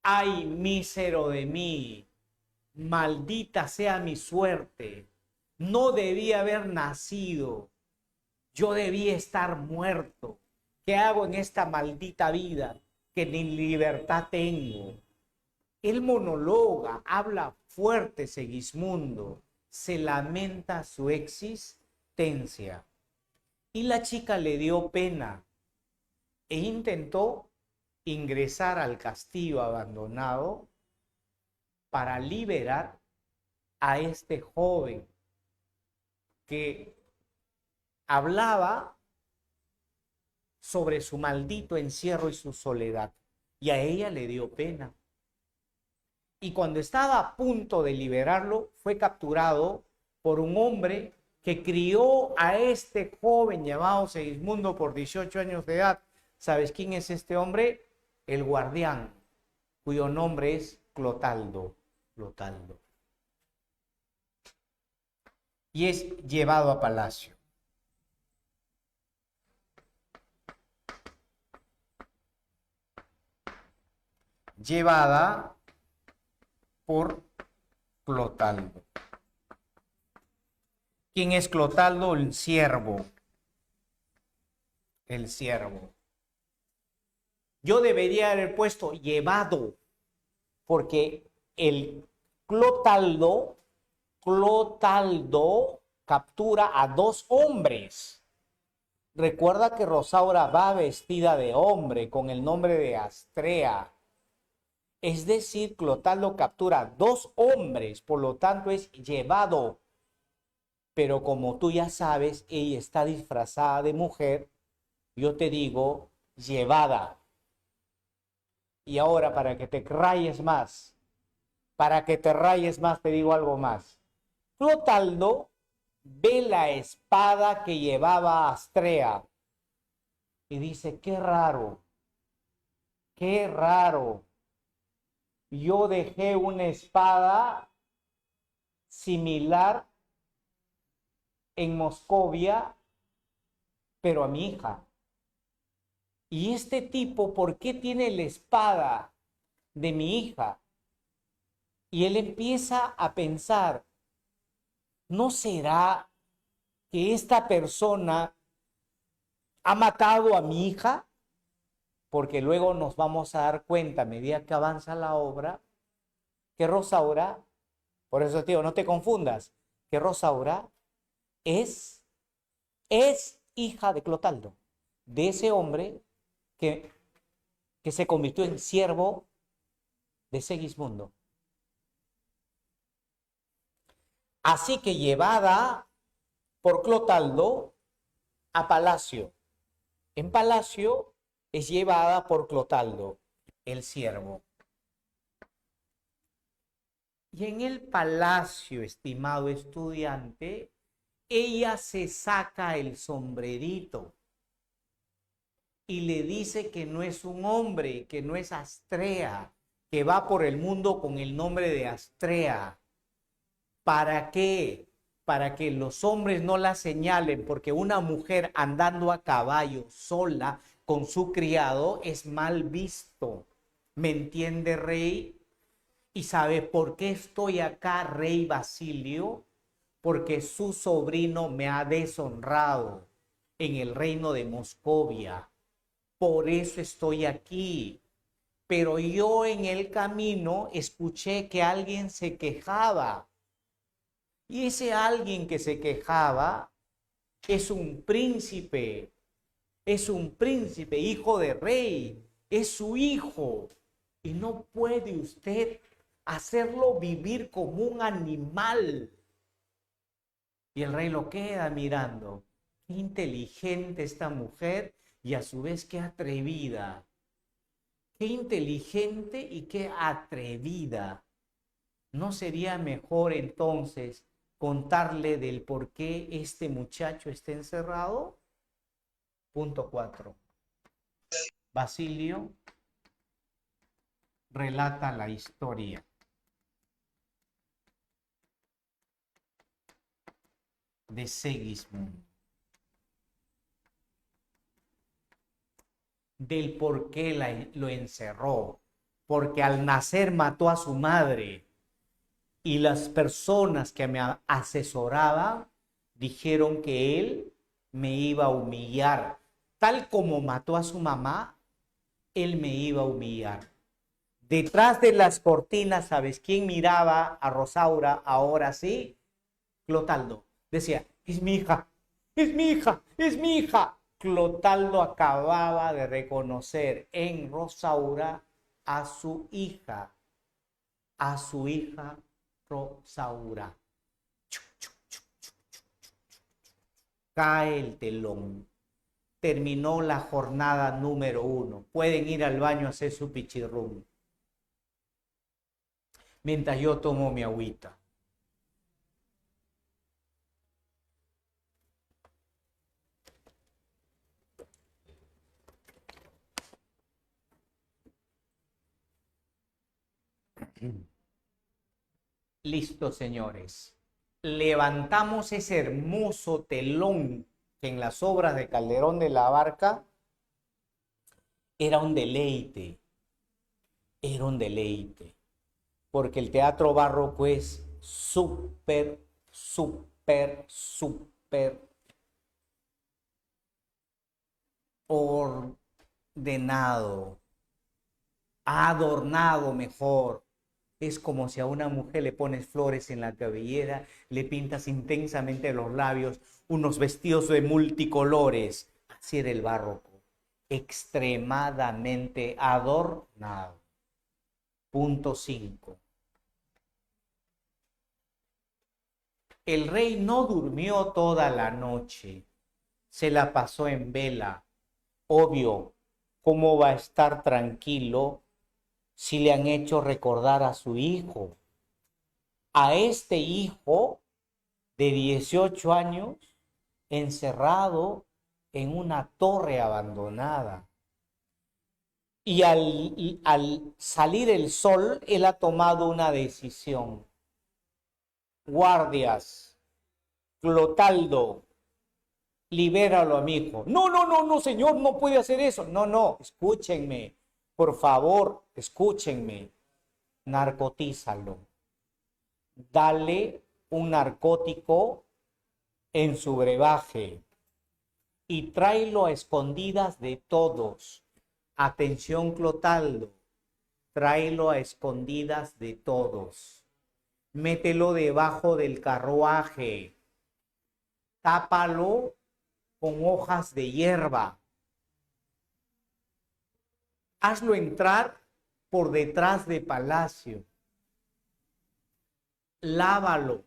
ay, mísero de mí, maldita sea mi suerte, no debí haber nacido, yo debí estar muerto. ¿Qué hago en esta maldita vida que ni libertad tengo? Él monologa, habla fuerte Segismundo, se lamenta su existencia. Y la chica le dio pena e intentó ingresar al castillo abandonado para liberar a este joven que hablaba sobre su maldito encierro y su soledad. Y a ella le dio pena. Y cuando estaba a punto de liberarlo, fue capturado por un hombre que crió a este joven llamado Segismundo por 18 años de edad. ¿Sabes quién es este hombre? El guardián, cuyo nombre es Clotaldo. Clotaldo. Y es llevado a palacio. Llevada por Clotaldo. ¿Quién es Clotaldo? El siervo. El siervo. Yo debería haber puesto llevado, porque el Clotaldo captura a dos hombres. Recuerda que Rosaura va vestida de hombre con el nombre de Astrea. Es decir, Clotaldo captura dos hombres, por lo tanto es llevado. Pero como tú ya sabes, ella está disfrazada de mujer, yo te digo llevada. Y ahora, para que te rayes más, te digo algo más. Clotaldo ve la espada que llevaba Astrea y dice, qué raro, qué raro. Yo dejé una espada similar en Moscovia, pero a mi hija. Y este tipo, ¿por qué tiene la espada de mi hija? Y él empieza a pensar, ¿no será que esta persona ha matado a mi hija? Porque luego nos vamos a dar cuenta, a medida que avanza la obra, que Rosaura, por eso tío, no te confundas, que Rosaura es hija de Clotaldo, de ese hombre que se convirtió en siervo de Segismundo. Así que llevada por Clotaldo a palacio. En palacio es llevada por Clotaldo, el siervo. Y en el palacio, estimado estudiante, ella se saca el sombrerito y le dice que no es un hombre, que no es Astrea, que va por el mundo con el nombre de Astrea. ¿Para qué? Para que los hombres no la señalen, porque una mujer andando a caballo sola con su criado es mal visto. ¿Me entiende, rey? ¿Y sabe por qué estoy acá, rey Basilio? Porque su sobrino me ha deshonrado en el reino de Moscovia. Por eso estoy aquí. Pero yo en el camino escuché que alguien se quejaba. Y ese alguien que se quejaba es un príncipe, hijo de rey, es su hijo. Y no puede usted hacerlo vivir como un animal. Y el rey lo queda mirando. Qué inteligente esta mujer y a su vez qué atrevida. Qué inteligente y qué atrevida. ¿No sería mejor entonces contarle del por qué este muchacho está encerrado? Punto 4. Basilio relata la historia de Segismundo, del por qué lo encerró, porque al nacer mató a su madre y las personas que me asesoraban dijeron que él me iba a humillar. Tal como mató a su mamá, él me iba a humillar. Detrás de las cortinas, ¿sabes quién miraba a Rosaura ahora sí? Clotaldo. Decía, es mi hija, es mi hija, es mi hija. Clotaldo acababa de reconocer en Rosaura a su hija Rosaura. Cae el telón. Terminó la jornada número 1. Pueden ir al baño a hacer su pichirrum. Mientras yo tomo mi agüita. Listo, señores. Levantamos ese hermoso telón que en las obras de Calderón de la Barca era un deleite. Era un deleite. Porque el teatro barroco es súper ordenado, adornado mejor. Es como si a una mujer le pones flores en la cabellera, le pintas intensamente los labios, unos vestidos de multicolores. Así era el barroco, extremadamente adornado. Punto 5. El rey no durmió toda la noche, se la pasó en vela. Obvio, ¿cómo va a estar tranquilo si le han hecho recordar a su hijo? A este hijo de 18 años encerrado en una torre abandonada. Y al salir el sol, él ha tomado una decisión. Guardias, Clotaldo, libéralo a mi hijo. No, no, no, no, señor, no puede hacer eso. No, no, escúchenme, por favor, escúchenme. Narcotízalo. Dale un narcótico en su brebaje y tráelo a escondidas de todos. Atención, Clotaldo, tráelo a escondidas de todos. Mételo debajo del carruaje. Tápalo con hojas de hierba. Hazlo entrar por detrás de palacio. Lávalo.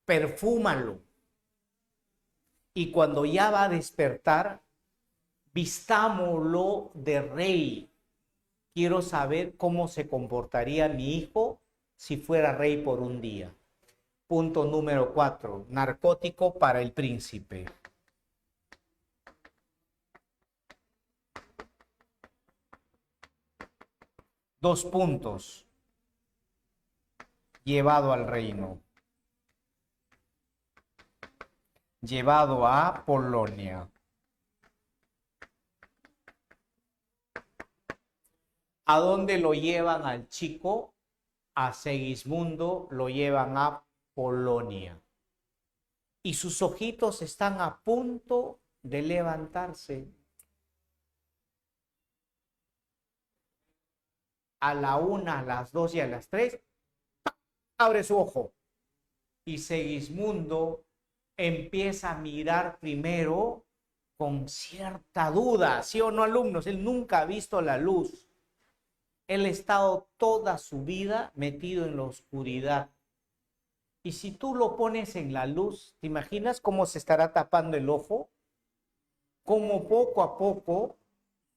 Perfúmalo. Y cuando ya va a despertar, vistámoslo de rey. Quiero saber cómo se comportaría mi hijo si fuera rey por un día. Punto número 4. Narcótico para el príncipe. Dos puntos. Llevado al reino. Llevado a Polonia. ¿A dónde lo llevan al chico? A Segismundo lo llevan a Polonia. Y sus ojitos están a punto de levantarse. A la 1, a las 2 y a las 3, abre su ojo. Y Segismundo empieza a mirar primero con cierta duda, ¿sí o no, alumnos? Él nunca ha visto la luz. Él ha estado toda su vida metido en la oscuridad. Y si tú lo pones en la luz, ¿te imaginas cómo se estará tapando el ojo? Cómo poco a poco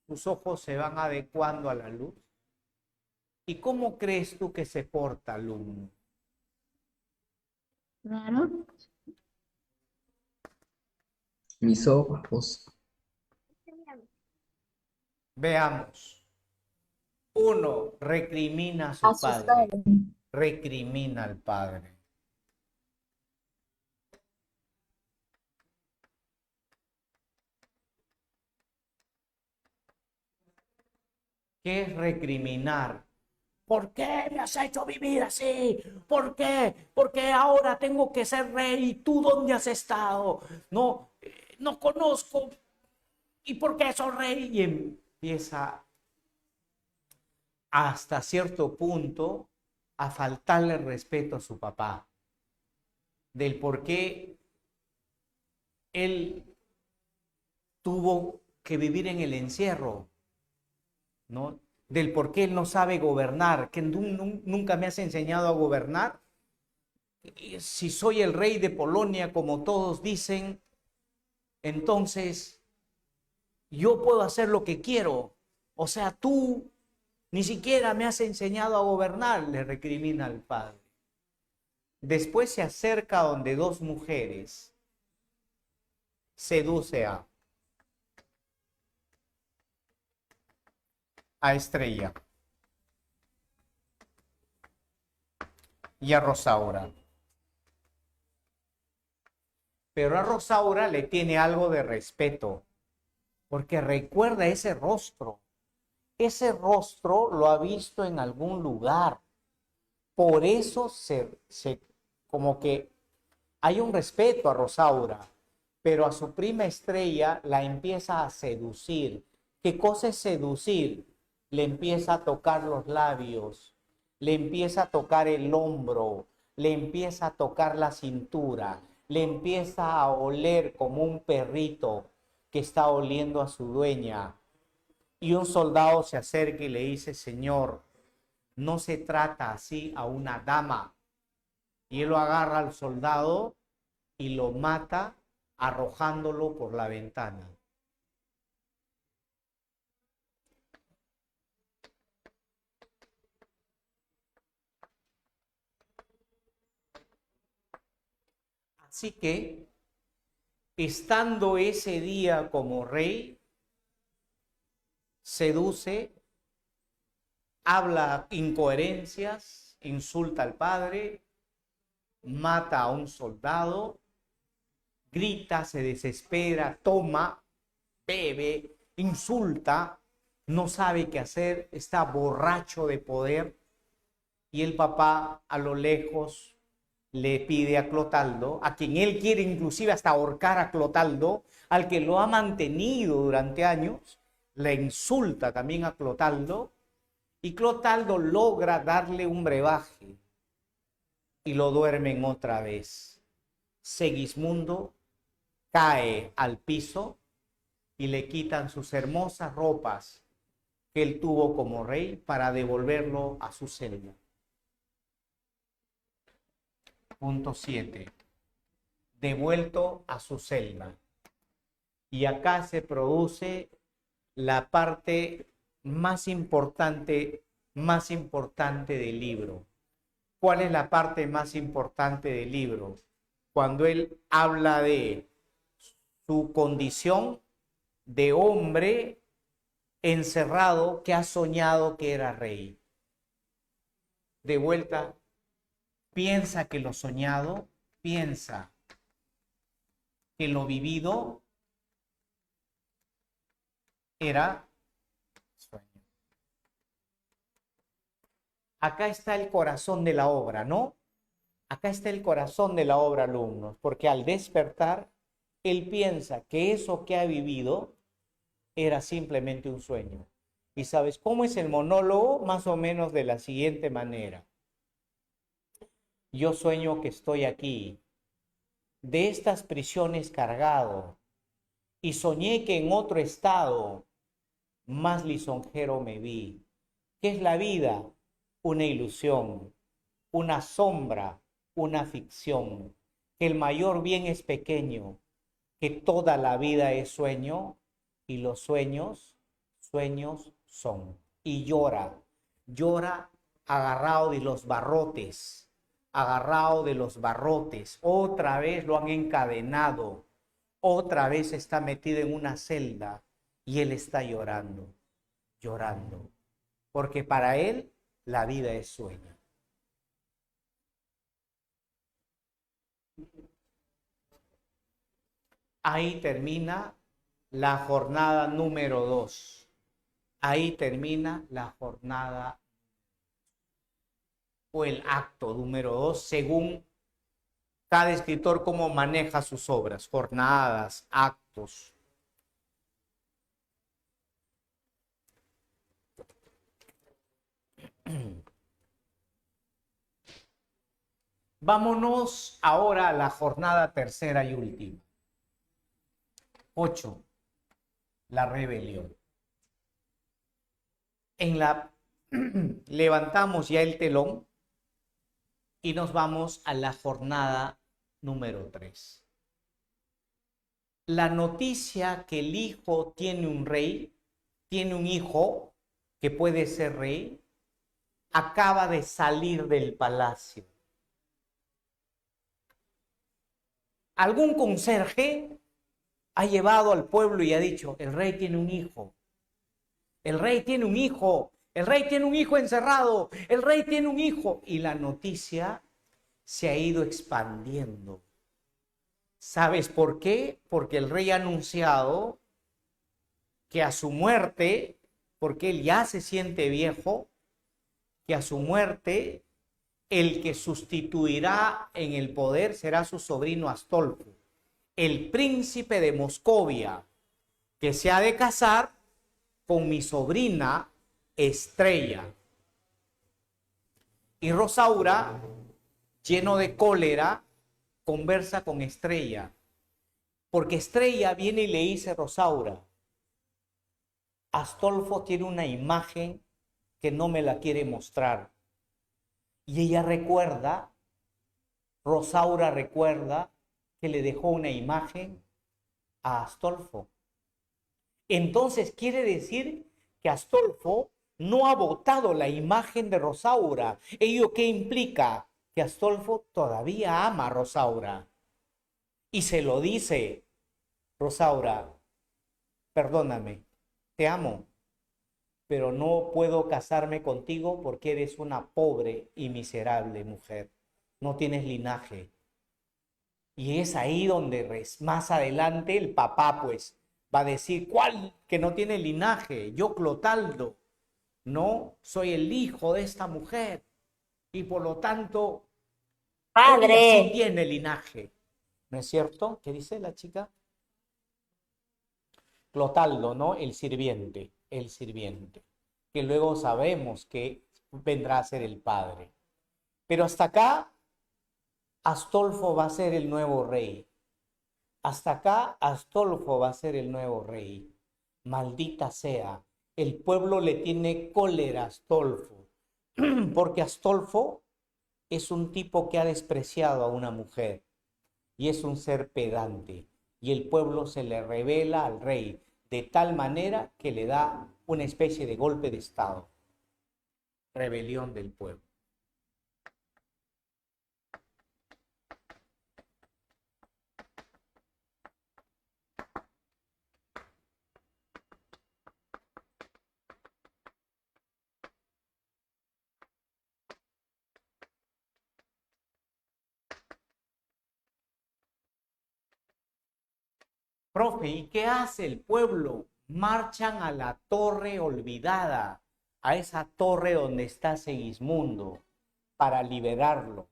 tus ojos se van adecuando a la luz. ¿Y cómo crees tú que se porta, alumno? Claro. Mis ojos. Veamos. 1. Recrimina a su Asustado. padre. Recrimina al padre. ¿Qué es recriminar? ¿Por qué me has hecho vivir así? ¿Por qué? Porque ahora tengo que ser rey y tú ¿dónde has estado? No, no conozco. ¿Y por qué soy rey? Y empieza hasta cierto punto a faltarle respeto a su papá, del por qué él tuvo que vivir en el encierro, ¿no? Del por qué él no sabe gobernar, que nunca me has enseñado a gobernar. Si soy el rey de Polonia, como todos dicen, entonces yo puedo hacer lo que quiero. O sea, tú ni siquiera me has enseñado a gobernar, le recrimina al padre. Después se acerca donde dos mujeres, seduce a Estrella y a Rosaura. Pero a Rosaura le tiene algo de respeto, porque recuerda ese rostro. Ese rostro lo ha visto en algún lugar. Por eso como que hay un respeto a Rosaura, pero a su prima Estrella la empieza a seducir. ¿Qué cosa es seducir? Le empieza a tocar los labios, le empieza a tocar el hombro, le empieza a tocar la cintura, le empieza a oler como un perrito que está oliendo a su dueña. Y un soldado se acerca y le dice, Señor, no se trata así a una dama. Y él lo agarra al soldado y lo mata arrojándolo por la ventana. Así que, estando ese día como rey, seduce, habla incoherencias, insulta al padre, mata a un soldado, grita, se desespera, toma, bebe, insulta, no sabe qué hacer, está borracho de poder. Y el papá a lo lejos le pide a Clotaldo, a quien él quiere inclusive hasta ahorcar a Clotaldo, al que lo ha mantenido durante años, le insulta también a Clotaldo, y Clotaldo logra darle un brebaje y lo duermen otra vez. Segismundo cae al piso y le quitan sus hermosas ropas que él tuvo como rey para devolverlo a su celda. Punto 7. Devuelto a su celda. Y acá se produce la parte más importante del libro. ¿Cuál es la parte más importante del libro? Cuando él habla de su condición de hombre encerrado que ha soñado que era rey. De vuelta, piensa que lo soñado, piensa que lo vivido era sueño. Acá está el corazón de la obra, ¿no? Acá está el corazón de la obra, alumnos, porque al despertar, él piensa que eso que ha vivido era simplemente un sueño. ¿Y sabes cómo es el monólogo? Más o menos de la siguiente manera. Yo sueño que estoy aquí, de estas prisiones cargado, y soñé que en otro estado más lisonjero me vi. ¿Qué es la vida? Una ilusión, una sombra, una ficción, que el mayor bien es pequeño, que toda la vida es sueño y los sueños, sueños son. Y llora, llora agarrado de los barrotes, agarrado de los barrotes. Otra vez lo han encadenado, otra vez está metido en una celda y él está llorando, llorando, porque para él la vida es sueño. Ahí termina la jornada número 2. Ahí termina la jornada o el acto número 2, según cada escritor cómo maneja sus obras, jornadas, actos. Vámonos ahora a la jornada tercera y última. 8. La rebelión. Levantamos ya el telón y nos vamos a la jornada número 3. La noticia que el hijo tiene un rey, tiene un hijo que puede ser rey, acaba de salir del palacio. Algún conserje ha llevado al pueblo y ha dicho, el rey tiene un hijo, el rey tiene un hijo, el rey tiene un hijo encerrado, el rey tiene un hijo. Y la noticia se ha ido expandiendo. ¿Sabes por qué? Porque el rey ha anunciado que a su muerte, porque él ya se siente viejo, que a su muerte el que sustituirá en el poder será su sobrino Astolfo, el príncipe de Moscovia, que se ha de casar con mi sobrina Estrella. Y Rosaura, lleno de cólera, conversa con Estrella, porque Estrella viene y le dice a Rosaura, Astolfo tiene una imagen que no me la quiere mostrar. Y ella recuerda, Rosaura recuerda que le dejó una imagen a Astolfo. Entonces quiere decir que Astolfo no ha botado la imagen de Rosaura. ¿Ello qué implica? Que Astolfo todavía ama a Rosaura. Y se lo dice, Rosaura, perdóname, te amo, pero no puedo casarme contigo porque eres una pobre y miserable mujer. No tienes linaje. Y es ahí donde más adelante el papá pues va a decir, ¿cuál que no tiene linaje? Yo, Clotaldo, no soy el hijo de esta mujer y por lo tanto ella sí tiene linaje. ¿No es cierto? ¿Qué dice la chica? Clotaldo, ¿no? El sirviente, que luego sabemos que vendrá a ser el padre. Pero hasta acá, Astolfo va a ser el nuevo rey. Hasta acá, Astolfo va a ser el nuevo rey. Maldita sea, el pueblo le tiene cólera a Astolfo, porque Astolfo es un tipo que ha despreciado a una mujer y es un ser pedante. Y el pueblo se le revela al rey de tal manera que le da una especie de golpe de estado. Rebelión del pueblo. Profe, ¿y qué hace el pueblo? Marchan a la torre olvidada, a esa torre donde está Segismundo, para liberarlo,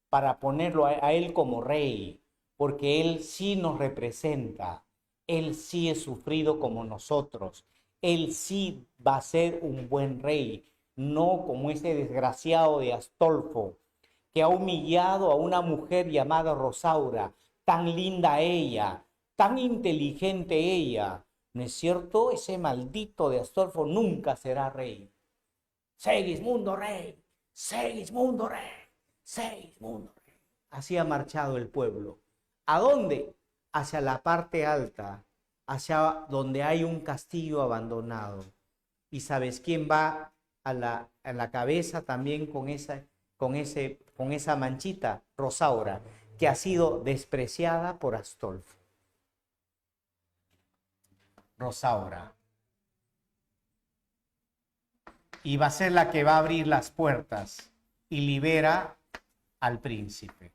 para ponerlo a él como rey, porque él sí nos representa, él sí es sufrido como nosotros, él sí va a ser un buen rey, no como ese desgraciado de Astolfo, que ha humillado a una mujer llamada Rosaura, tan linda ella, tan inteligente ella. ¿No es cierto? Ese maldito de Astolfo nunca será rey. Segismundo rey, Segismundo rey, Segismundo rey. Así ha marchado el pueblo. ¿A dónde? Hacia la parte alta, hacia donde hay un castillo abandonado. ¿Y sabes quién va a la cabeza también con esa manchita? Rosaura, que ha sido despreciada por Astolfo. Rosaura. Y va a ser la que va a abrir las puertas y libera al príncipe.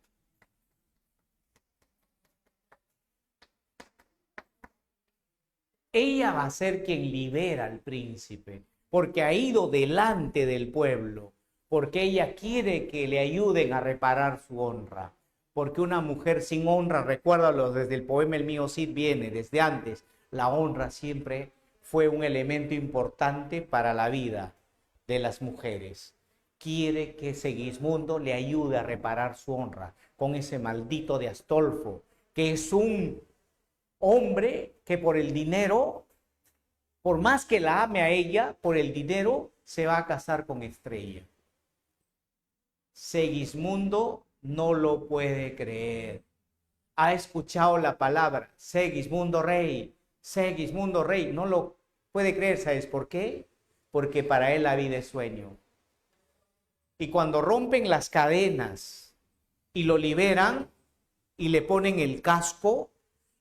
Ella va a ser quien libera al príncipe, porque ha ido delante del pueblo, porque ella quiere que le ayuden a reparar su honra. Porque una mujer sin honra, recuérdalo desde el poema El mío Cid viene, desde antes, la honra siempre fue un elemento importante para la vida de las mujeres. Quiere que Segismundo le ayude a reparar su honra con ese maldito de Astolfo, que es un hombre que por el dinero, por más que la ame a ella, por el dinero se va a casar con Estrella. Segismundo no lo puede creer. Ha escuchado la palabra Segismundo Rey, Segismundo Rey. No lo puede creer, ¿sabes por qué? Porque para él la vida es sueño. Y cuando rompen las cadenas y lo liberan y le ponen el casco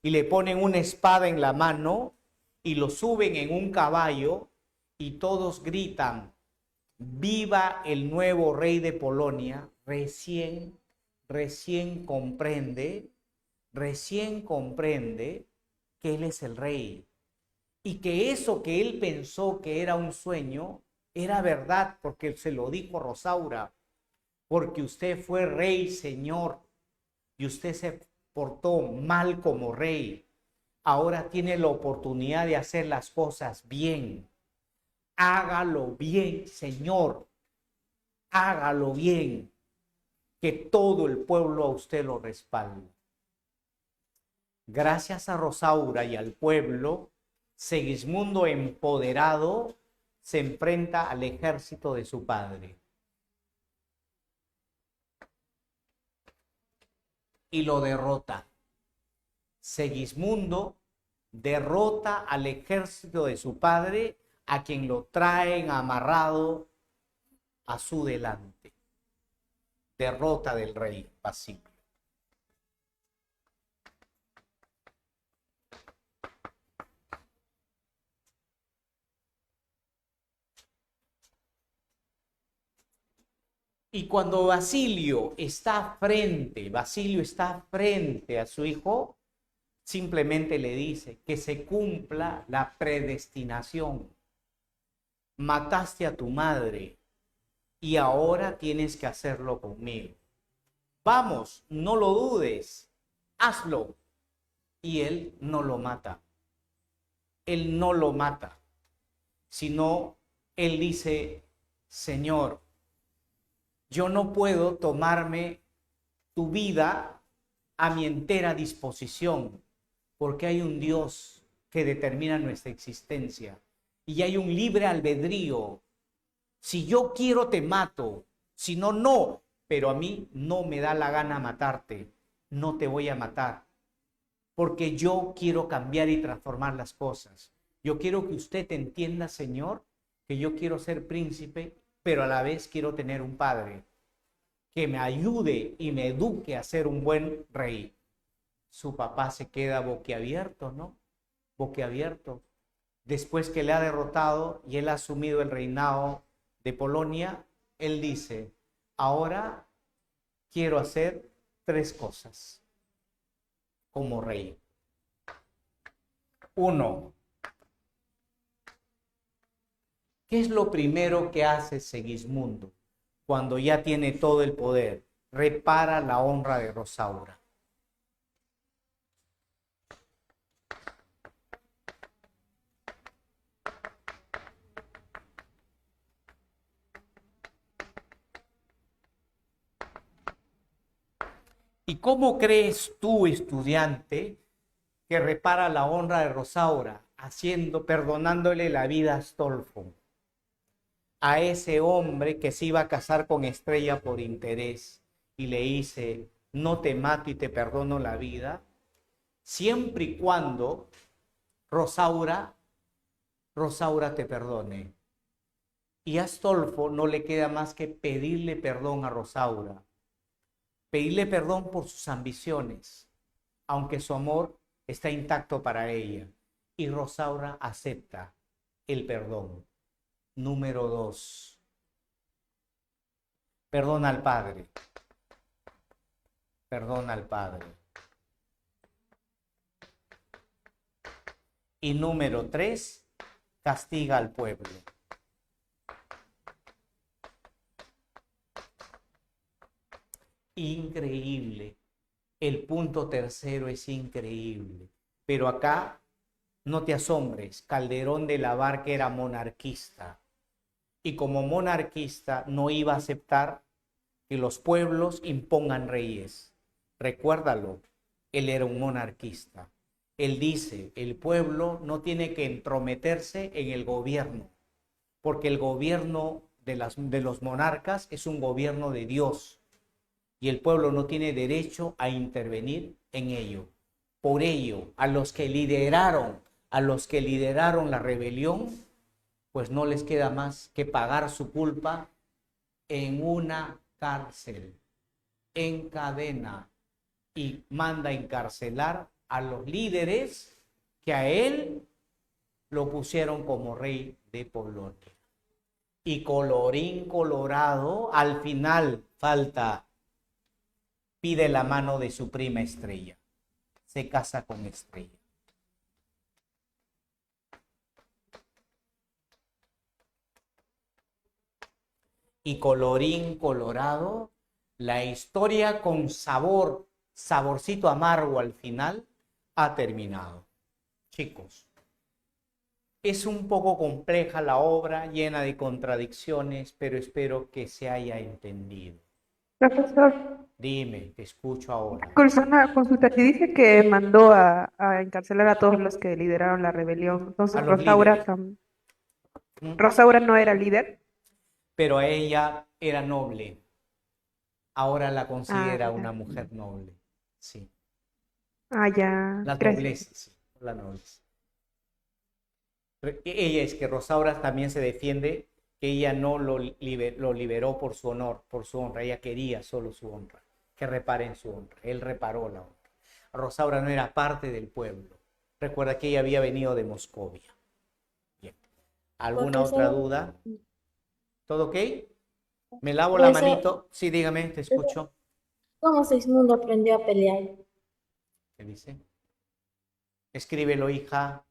y le ponen una espada en la mano y lo suben en un caballo y todos gritan, viva el nuevo rey de Polonia, recién comprende que él es el rey y que eso que él pensó que era un sueño era verdad, porque se lo dijo Rosaura, porque usted fue rey, señor, y usted se portó mal como rey. Ahora tiene la oportunidad de hacer las cosas bien. Hágalo bien, señor. Hágalo bien. Que todo el pueblo a usted lo respalde. Gracias a Rosaura y al pueblo, Segismundo empoderado se enfrenta al ejército de su padre. Y lo derrota. Segismundo derrota al ejército de su padre, a quien lo traen amarrado a su delante. Derrota del rey Basilio. Y cuando Basilio está frente a su hijo, simplemente le dice que se cumpla la predestinación. Mataste a tu madre y ahora tienes que hacerlo conmigo. Vamos, no lo dudes, hazlo. Y él no lo mata. Él no lo mata, sino él dice, Señor, yo no puedo tomarme tu vida a mi entera disposición, porque hay un Dios que determina nuestra existencia y hay un libre albedrío. Si yo quiero te mato, si no, no, pero a mí no me da la gana matarte, no te voy a matar, porque yo quiero cambiar y transformar las cosas. Yo quiero que usted entienda, Señor, que yo quiero ser príncipe, pero a la vez quiero tener un padre que me ayude y me eduque a ser un buen rey. Su papá se queda boquiabierto, ¿no? Boquiabierto. Después que le ha derrotado y él ha asumido el reinado de Polonia, él dice, ahora quiero hacer 3 cosas como rey. 1. ¿Qué es lo primero que hace Segismundo cuando ya tiene todo el poder? Repara la honra de Rosaura. ¿Y cómo crees tú, estudiante, que repara la honra de Rosaura? Perdonándole la vida a Astolfo, a ese hombre que se iba a casar con Estrella por interés y le dice, no te mato y te perdono la vida, siempre y cuando Rosaura te perdone. Y a Astolfo no le queda más que pedirle perdón a Rosaura, pedirle perdón por sus ambiciones, aunque su amor está intacto para ella. Y Rosaura acepta el perdón. Número 2. Perdona al padre. Perdona al padre. Y número 3, castiga al pueblo. Increíble. El punto tercero es increíble. Pero acá no te asombres, Calderón de la Barca era monarquista. Y como monarquista no iba a aceptar que los pueblos impongan reyes. Recuérdalo, él era un monarquista. Él dice, el pueblo no tiene que entrometerse en el gobierno, porque el gobierno de los monarcas es un gobierno de Dios y el pueblo no tiene derecho a intervenir en ello. Por ello, a los que lideraron la rebelión, pues no les queda más que pagar su culpa en una cárcel, en cadena, y manda encarcelar a los líderes que a él lo pusieron como rey de Polonia. Y colorín colorado, al final pide la mano de su prima Estrella. Se casa con Estrella. Y colorín colorado, la historia con saborcito amargo al final, ha terminado. Chicos, es un poco compleja la obra, llena de contradicciones, pero espero que se haya entendido. Profesor, Dime, te escucho ahora. una consulta. Si dice que mandó a encarcelar a todos los que lideraron la rebelión, A entonces los líderes. Rosaura no era líder. Pero a ella era noble. Ahora la Ah, considera una ya. mujer noble. Sí. Ah, ya. Las Gracias. noblezas, sí. La nobleza. Ella es que Rosaura también se defiende que ella no lo liberó por su honor, por su honra. Ella quería solo su honra. Que reparen su honra. Él reparó la honra. Rosaura no era parte del pueblo. Recuerda que ella había venido de Moscovia. Bien. ¿Alguna otra Profesor, duda? ¿Todo ok? Me lavo la profesor, manito. Sí, dígame, te escucho. ¿cómo Segismundo aprendió a pelear? ¿Qué dice? Escríbelo, hija,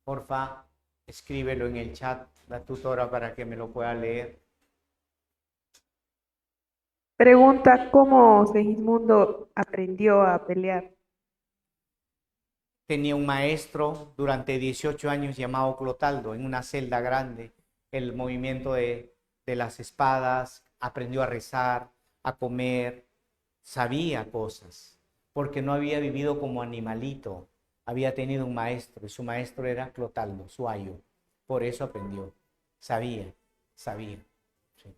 porfa. Escríbelo en el chat, la tutora, para que me lo pueda leer. Pregunta, ¿cómo Segismundo aprendió a pelear? Tenía un maestro durante 18 años llamado Clotaldo, en una celda grande. El movimiento de las espadas, aprendió a rezar, a comer, sabía cosas, porque no había vivido como animalito. Había tenido un maestro, y su maestro era Clotaldo, su ayo. Por eso aprendió. Sabía. Sí.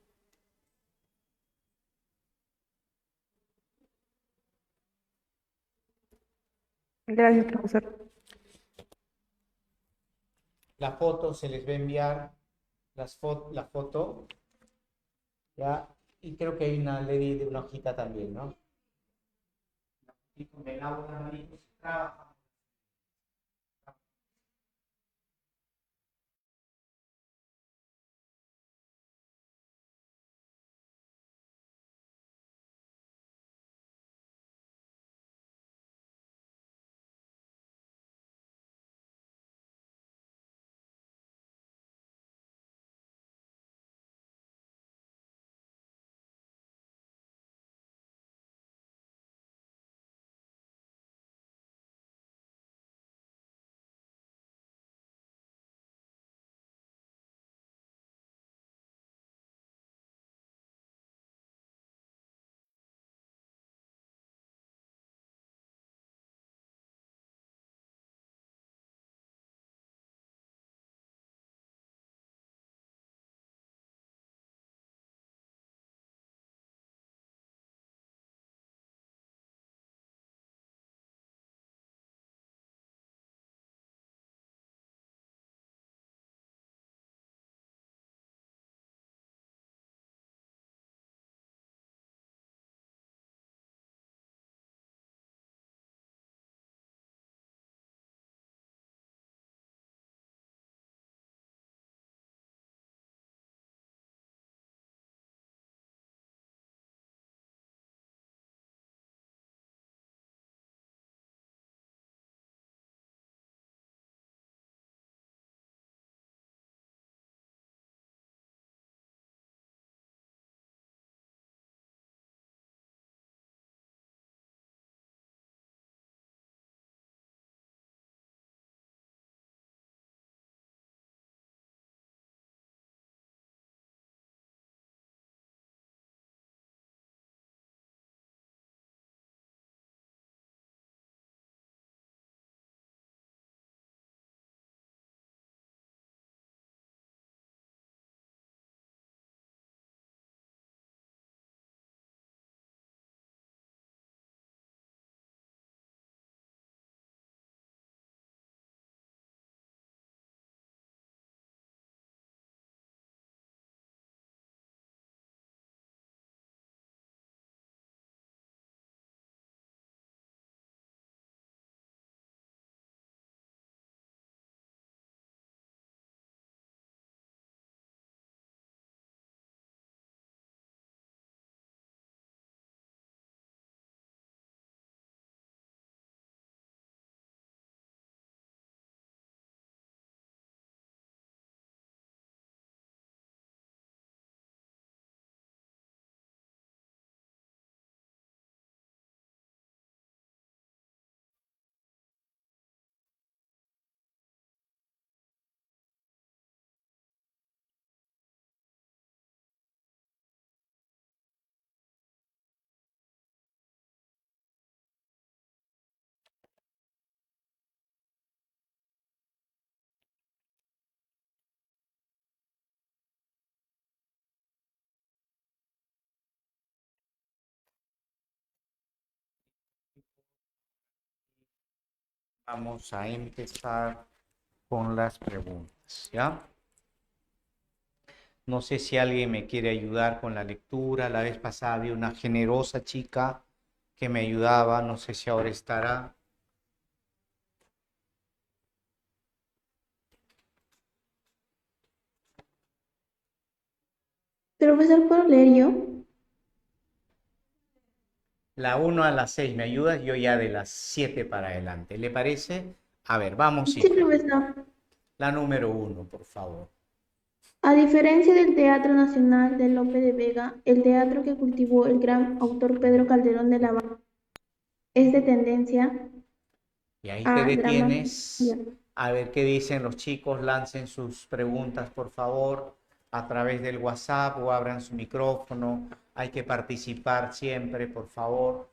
Gracias, profesor. La foto se les va a enviar, la foto, ya, y creo que hay una ley de una hojita también, ¿no? Y con el agua, manito, se trabaja. Vamos a empezar con las preguntas, ¿ya? No sé si alguien me quiere ayudar con la lectura. La vez pasada había una generosa chica que me ayudaba. No sé si ahora estará. Profesor, ¿puedo leer yo? La 1 a la 6, ¿me ayudas? Yo ya de las 7 para adelante. ¿Le parece? A ver, vamos, Sí, hija. profesor. La número 1, por favor. A diferencia del Teatro Nacional de Lope de Vega, el teatro que cultivó el gran autor Pedro Calderón de la Barca es de tendencia Y ahí te a drama. detienes. A ver qué dicen los chicos. Lancen sus preguntas, por favor, a través del WhatsApp o abran su micrófono. Hay que participar siempre, por favor.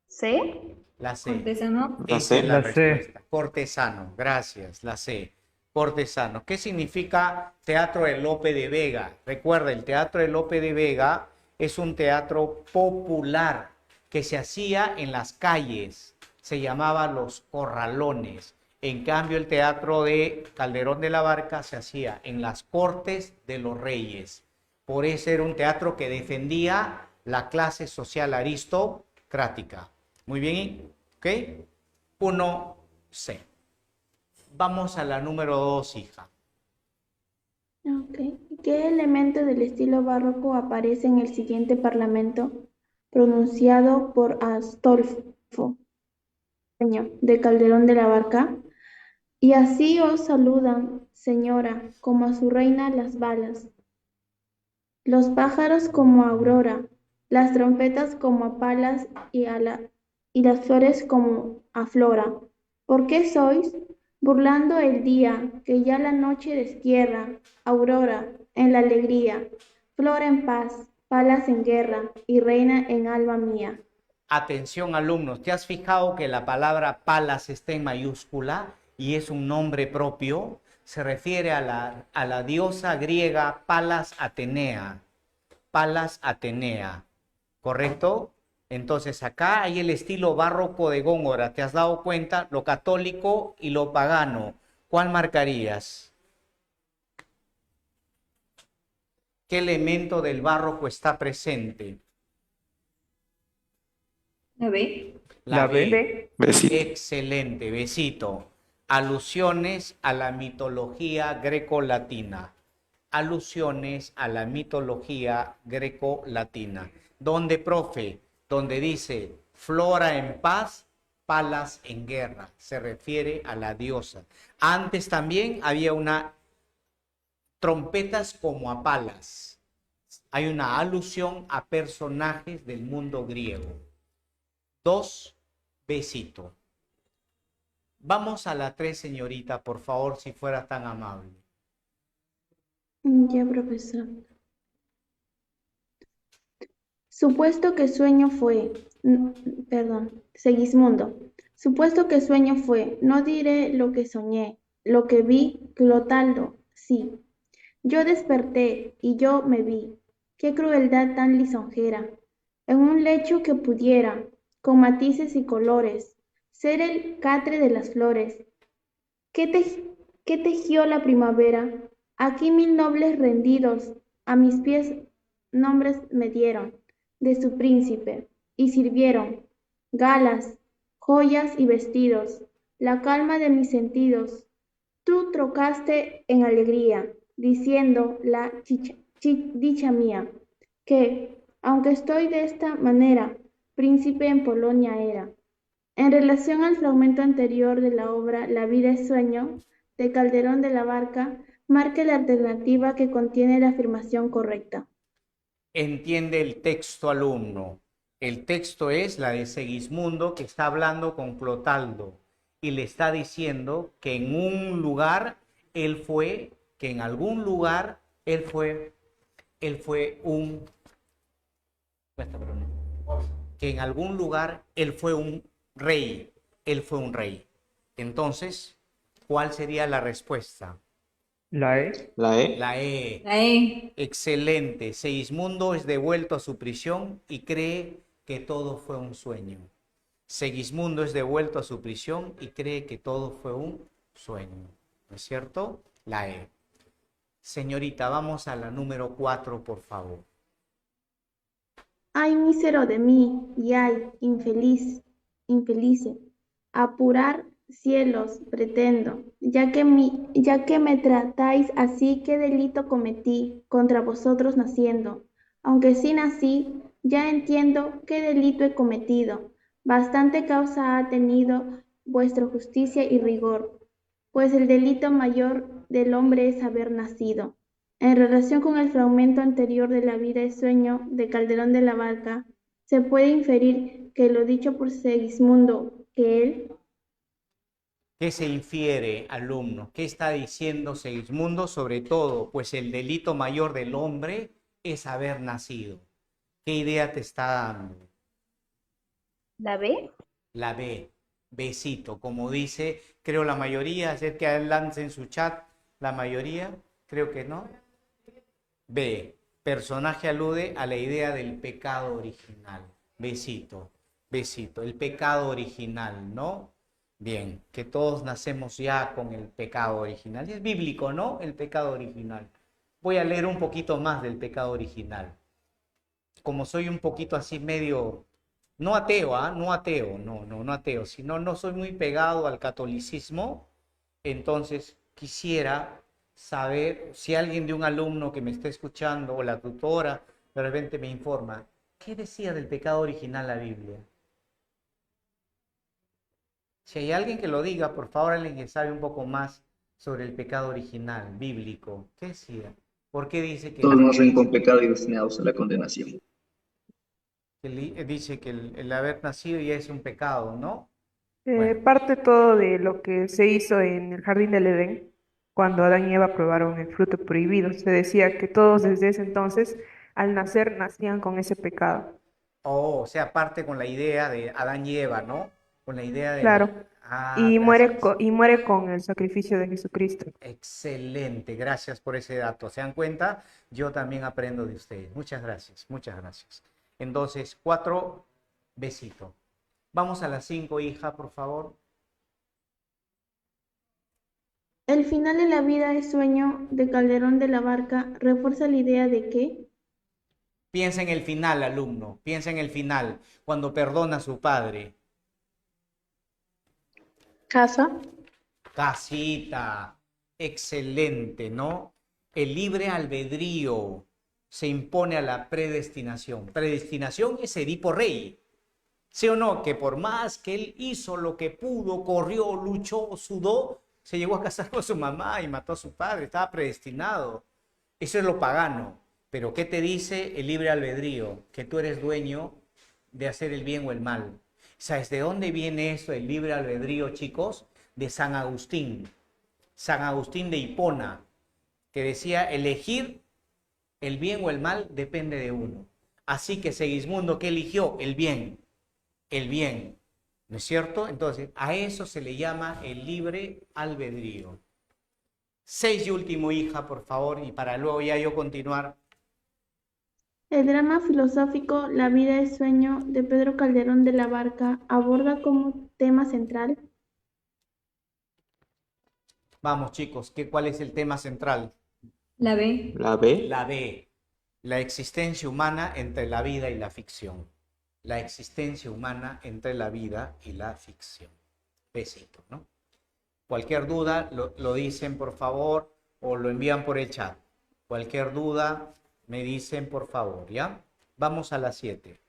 ¿Sí? La C. Cortesano. Esa es la La C. respuesta. Cortesano, gracias, la C. Cortesano. ¿Qué significa Teatro de Lope de Vega? Recuerda, el Teatro de Lope de Vega es un teatro popular que se hacía en las calles, se llamaba Los Corralones. En cambio, el Teatro de Calderón de la Barca se hacía en las cortes de los reyes. Por eso era un teatro que defendía la clase social aristocrática. Muy bien, ¿ok? 1C. Vamos a la número 2, hija. Ok. ¿Qué elemento del estilo barroco aparece en el siguiente parlamento pronunciado por Astolfo de Calderón de la Barca? Y así os saludan, señora, como a su reina las balas, los pájaros como a Aurora, las trompetas como a Palas y las flores como a Flora. ¿Por qué sois? Burlando el día, que ya la noche destierra, Aurora en la alegría, Flora en paz, Palas en guerra y reina en alma mía. Atención, alumnos, ¿te has fijado que la palabra Palas está en mayúscula y es un nombre propio? Se refiere a la diosa griega Palas Atenea. Palas Atenea, ¿correcto? Entonces acá hay el estilo barroco de Góngora. ¿Te has dado cuenta? Lo católico y lo pagano. ¿Cuál marcarías? ¿Qué elemento del barroco está presente? ¿Me ve? La B. B. Besito. Excelente, besito. Alusiones a la mitología grecolatina. Alusiones a la mitología grecolatina. ¿Dónde, profe? Donde dice Flora en paz, Palas en guerra. Se refiere a la diosa. Antes también había una trompetas como a Palas. Hay una alusión a personajes del mundo griego. 2, besito. Vamos a la 3, señorita, por favor, si fuera tan amable. Ya, profesor. Supuesto que sueño fue, perdón, Segismundo. Supuesto que sueño fue, no diré lo que soñé, lo que vi, Clotaldo, sí. Yo desperté y yo me vi. Qué crueldad tan lisonjera. En un lecho que pudiera, con matices y colores, ser el catre de las flores. ¿Qué tejió la primavera? Aquí 1000 nobles rendidos a mis pies nombres me dieron de su príncipe y sirvieron galas, joyas y vestidos, la calma de mis sentidos. Tú trocaste en alegría, diciendo la dicha mía, que, aunque estoy de esta manera, príncipe en Polonia era. En relación al fragmento anterior de la obra La vida es sueño, de Calderón de la Barca, marque la alternativa que contiene la afirmación correcta. Entiende el texto, alumno. El texto es la de Segismundo, que está hablando con Clotaldo y le está diciendo que en un lugar él fue, que en algún lugar él fue un, que en algún lugar él fue un rey, él fue un rey. Entonces, ¿cuál sería la respuesta? La E. La E. La E. La E. Excelente. Segismundo es devuelto a su prisión y cree que todo fue un sueño. Segismundo es devuelto a su prisión y cree que todo fue un sueño. ¿No es cierto? La E. Señorita, vamos a la número 4, por favor. Ay, mísero de mí, y ay, infelice, apurar cielos pretendo, ya que me tratáis así, ¿qué delito cometí contra vosotros naciendo? Aunque sí nací, ya entiendo qué delito he cometido. Bastante causa ha tenido vuestra justicia y rigor, pues el delito mayor del hombre es haber nacido. En relación con el fragmento anterior de La vida es sueño de Calderón de la Barca, se puede inferir que lo dicho por Segismundo, que él, ¿Qué se infiere, alumno? ¿Qué está diciendo Segismundo? Sobre todo, pues el delito mayor del hombre es haber nacido. ¿Qué idea te está dando? ¿La B? La B, besito, como dice, creo la mayoría, hacer que lance en su chat, la mayoría, creo que no. B, personaje alude a la idea del pecado original. Besito, besito, el pecado original, ¿no? Bien, que todos nacemos ya con el pecado original. Y es bíblico, ¿no? El pecado original. Voy a leer un poquito más del pecado original. Como soy un poquito así medio, no ateo, ¿ah? No ateo, no ateo, sino no soy muy pegado al catolicismo, entonces quisiera saber si alguien de un alumno que me está escuchando o la tutora de repente me informa, ¿qué decía del pecado original la Biblia? Si hay alguien que lo diga, por favor, alguien que sabe un poco más sobre el pecado original bíblico, ¿qué decía? ¿Por qué dice que Todos nacen con pecado y destinados a la condenación. dice que el haber nacido ya es un pecado, ¿no? Bueno, Parte todo de lo que se hizo en el jardín del Edén, cuando Adán y Eva probaron el fruto prohibido. Se decía que todos desde ese entonces, al nacer, nacían con ese pecado. o sea, parte con la idea de Adán y Eva, ¿no? Con la idea del... Claro. Ah, Y muere, gracias. y muere con el sacrificio de Jesucristo. Excelente, gracias por ese dato. ¿Se dan cuenta? Yo también aprendo de ustedes. Muchas gracias, muchas gracias. Entonces, 4, besito. Vamos a las 5, hija, por favor. el final de La vida es sueño de Calderón de la Barca refuerza la idea de que Piensa en el final, alumno. Piensa en el final, cuando perdona a su padre. Casa. Casita, excelente, ¿no? El libre albedrío se impone a la predestinación. Predestinación es Edipo Rey. ¿Sí o no? Que por más que él hizo lo que pudo, corrió, luchó, sudó, se llegó a casar con su mamá y mató a su padre. Estaba predestinado. Eso es lo pagano. Pero ¿qué te dice el libre albedrío? Que tú eres dueño de hacer el bien o el mal. ¿Sabes de dónde viene eso, el libre albedrío, chicos? De San Agustín de Hipona, que decía, elegir el bien o el mal depende de uno. Así que Segismundo, ¿qué eligió? El bien, ¿no es cierto? Entonces, a eso se le llama el libre albedrío. 6 y último, hija, por favor, y para luego ya yo continuar. el drama filosófico La vida es sueño de Pedro Calderón de la Barca aborda como tema central Vamos, chicos, ¿cuál es el tema central? La B. La B. La B, la existencia humana entre la vida y la ficción. La existencia humana entre la vida y la ficción. Besito, ¿no? Cualquier duda lo dicen, por favor, o lo envían por el chat. Cualquier duda me dicen, por favor, ¿ya? Vamos a las 7.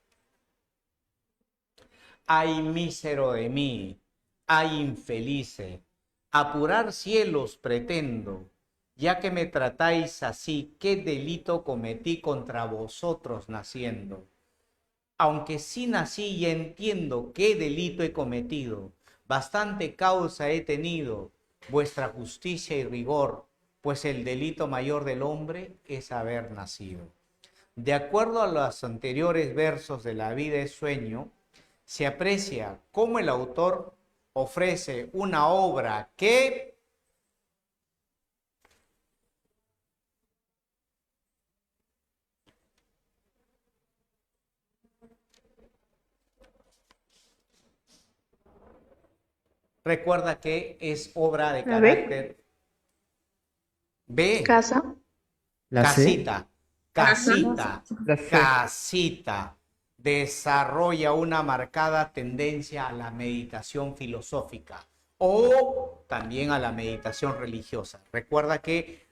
Ay, mísero de mí, ay, infelice, apurar cielos pretendo, ya que me tratáis así, ¿qué delito cometí contra vosotros naciendo? Aunque sí nací y entiendo qué delito he cometido, bastante causa he tenido, vuestra justicia y rigor, pues el delito mayor del hombre es haber nacido. De acuerdo a los anteriores versos de La vida es sueño, se aprecia cómo el autor ofrece una obra que Recuerda que es obra de ¿La B? carácter B. Casa. La C. Casita, casita, La C. casita. Desarrolla una marcada tendencia a la meditación filosófica o también a la meditación religiosa. Recuerda que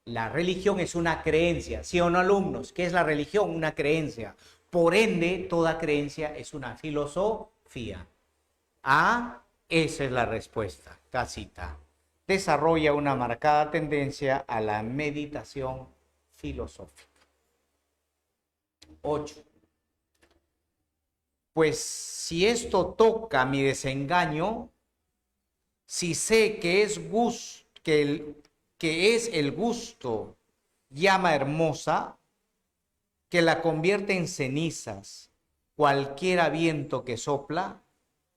la religión es una creencia, ¿sí o no, alumnos? ¿Qué es la religión? Una creencia. Por ende, toda creencia es una filosofía. Ah, esa es la respuesta, casita. Desarrolla una marcada tendencia a la meditación filosófica. 8. Pues si esto toca mi desengaño, si sé que es el gusto llama hermosa, que la convierte en cenizas, cualquiera viento que sopla,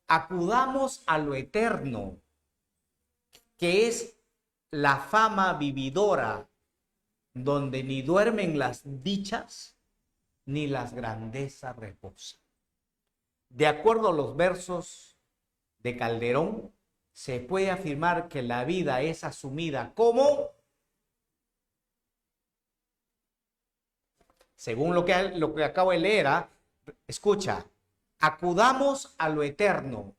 acudamos a lo eterno, que es la fama vividora, donde ni duermen las dichas, ni las grandezas reposan. De acuerdo a los versos de Calderón, se puede afirmar que la vida es asumida como, según lo que acabo de leer, escucha, acudamos a lo eterno,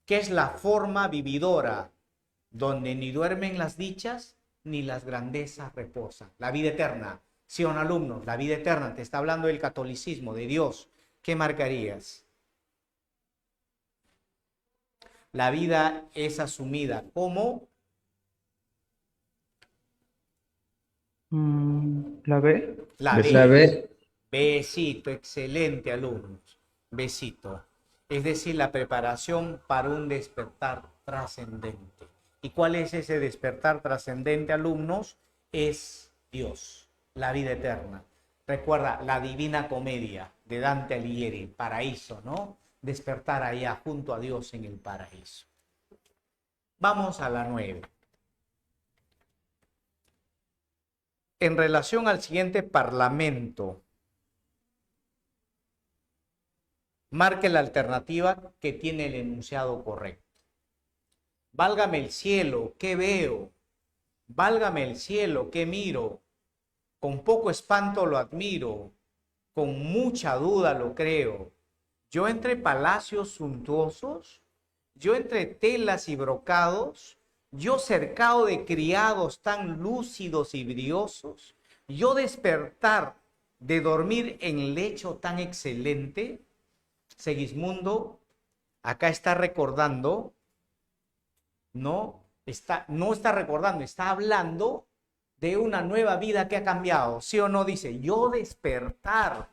que es la forma vividora, donde ni duermen las dichas, ni las grandezas reposan. La vida eterna. Sí, un alumno, la vida eterna, te está hablando del catolicismo, de Dios. ¿Qué marcarías? La vida es asumida como... La B. La B. B. La B. Besito, excelente, alumnos. Besito. Es decir, la preparación para un despertar trascendente. ¿Y cuál es ese despertar trascendente, alumnos? Es Dios, la vida eterna. Recuerda la Divina Comedia de Dante Alighieri, paraíso, ¿no? Despertar allá junto a Dios en el paraíso. Vamos a la 9. En relación al siguiente parlamento, marque la alternativa que tiene el enunciado correcto. Válgame el cielo, ¿qué veo? Válgame el cielo, ¿qué miro? Con poco espanto lo admiro, con mucha duda lo creo. Yo entre palacios suntuosos, yo entre telas y brocados, yo cercado de criados tan lúcidos y briosos, yo despertar de dormir en lecho tan excelente. Segismundo acá está recordando, no está recordando, está hablando de una nueva vida que ha cambiado, ¿sí o no? Dice, yo despertar,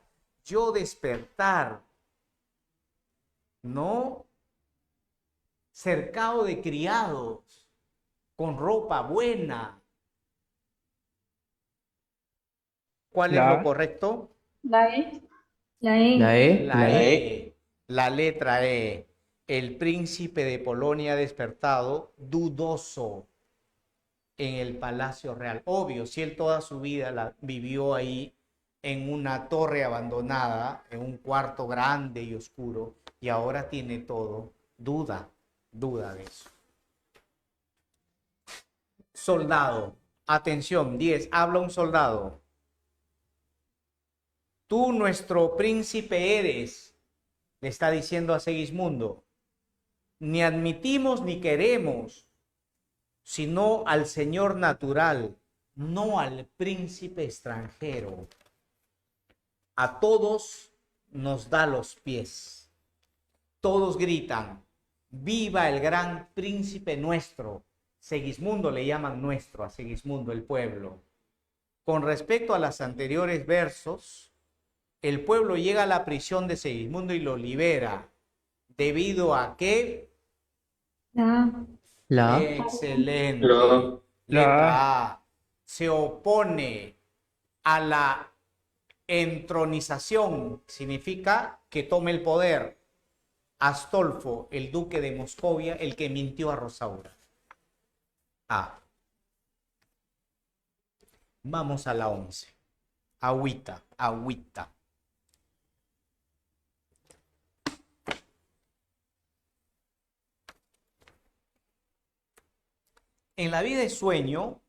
¿no? Cercado de criados, con ropa buena. ¿Cuál es lo correcto? La E. La E. La E. La E, la letra E. El príncipe de Polonia despertado, dudoso en el Palacio Real. Obvio, si él toda su vida la vivió ahí en una torre abandonada, en un cuarto grande y oscuro, y ahora tiene todo, duda de eso. Soldado, atención, 10, habla un soldado. Tú nuestro príncipe eres, le está diciendo a Segismundo. Ni admitimos ni queremos, sino al señor natural, no al príncipe extranjero. A todos nos da los pies. Todos gritan, viva el gran príncipe nuestro. Segismundo le llaman nuestro, a Segismundo, el pueblo. Con respecto a los anteriores versos, el pueblo llega a la prisión de Segismundo y lo libera. ¿Debido a qué? La A. Excelente. La- Letra A. Se opone a la entronización, significa que tome el poder. Astolfo, el duque de Moscovia, el que mintió a Rosaura. A. Vamos a la 11. Agüita. En La vida es sueño,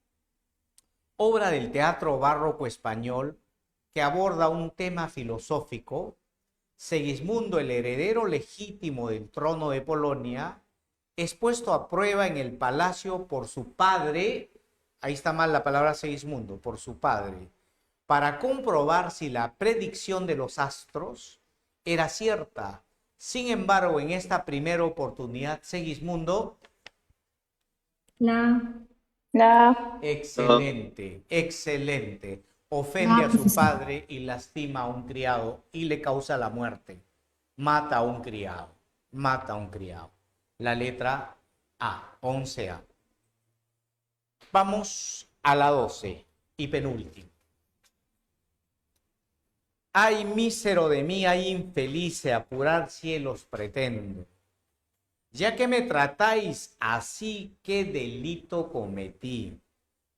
obra del teatro barroco español que aborda un tema filosófico, Segismundo, el heredero legítimo del trono de Polonia, es puesto a prueba en el palacio por su padre, ahí está mal la palabra Segismundo, por su padre, para comprobar si la predicción de los astros era cierta. Sin embargo, en esta primera oportunidad, Segismundo, La. excelente, excelente, ofende a su padre y lastima a un criado y le causa la muerte. Mata a un criado, mata a un criado. La letra A, 11A. Vamos a la 12 y penúltima. Ay, mísero de mí, ay, infelice, apurar cielos pretendo. Ya que me tratáis así, ¿qué delito cometí?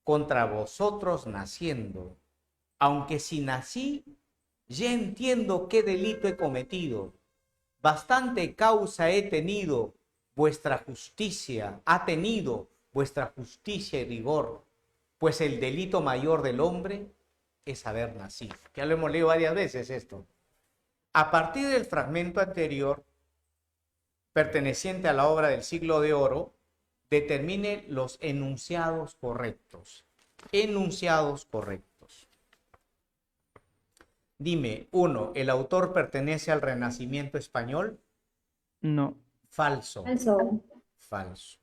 Contra vosotros naciendo. Aunque si nací, ya entiendo qué delito he cometido. Bastante causa he tenido, vuestra justicia ha tenido vuestra justicia y rigor, pues el delito mayor del hombre es haber nacido. Ya lo hemos leído varias veces esto. A partir del fragmento anterior, perteneciente a la obra del Siglo de Oro, determine los enunciados correctos. Enunciados correctos. Dime, 1, ¿el autor pertenece al Renacimiento español? No. Falso. Falso. Falso.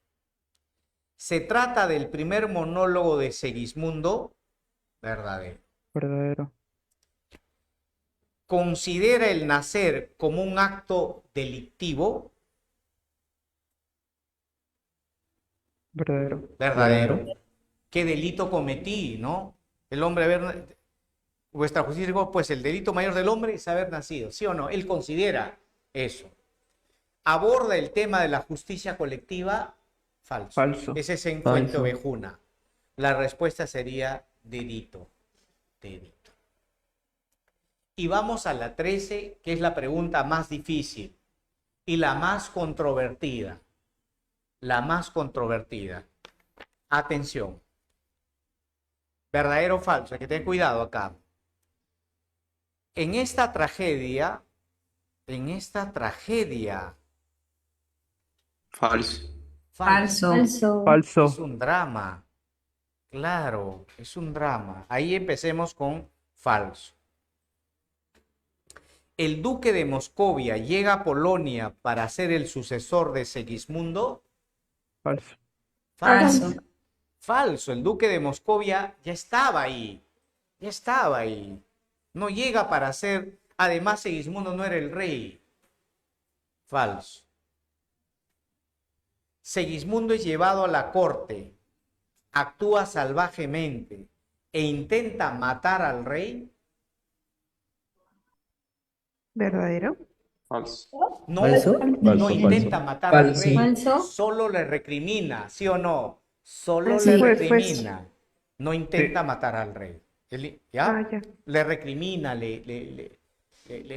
¿Se trata del primer monólogo de Segismundo? Verdadero. Verdadero. ¿Considera el nacer como un acto delictivo? Verdadero. Verdadero. ¿Qué delito cometí, no? El hombre haber... Vuestra justicia, pues el delito mayor del hombre es haber nacido, ¿sí o no? Él considera eso. ¿Aborda el tema de la justicia colectiva? Falso. Falso. Ese es en Fuente Falso. Ovejuna. La respuesta sería delito. Delito. Y vamos a la 13, que es la pregunta más difícil y la más controvertida. La más controvertida. Atención. ¿Verdadero o falso? Hay que tener cuidado acá. En esta tragedia, Falso. Falso. Falso. es un drama. Claro, es un drama. Ahí empecemos con falso. ¿El duque de Moscovia llega a Polonia para ser el sucesor de Segismundo? Falso. Falso. Falso. El duque de Moscovia ya estaba ahí. Ya estaba ahí. No llega para ser... Además, Segismundo no era el rey. Falso. Segismundo es llevado a la corte, actúa salvajemente e intenta matar al rey. ¿Verdadero? Falso. No, ¿Falso? no Falso, intenta falso. matar al rey. Falso. Solo le recrimina, ¿sí o no? Solo Sí, le pues. recrimina. No intenta matar al rey. ¿Ya? Ah, ya. Le recrimina, le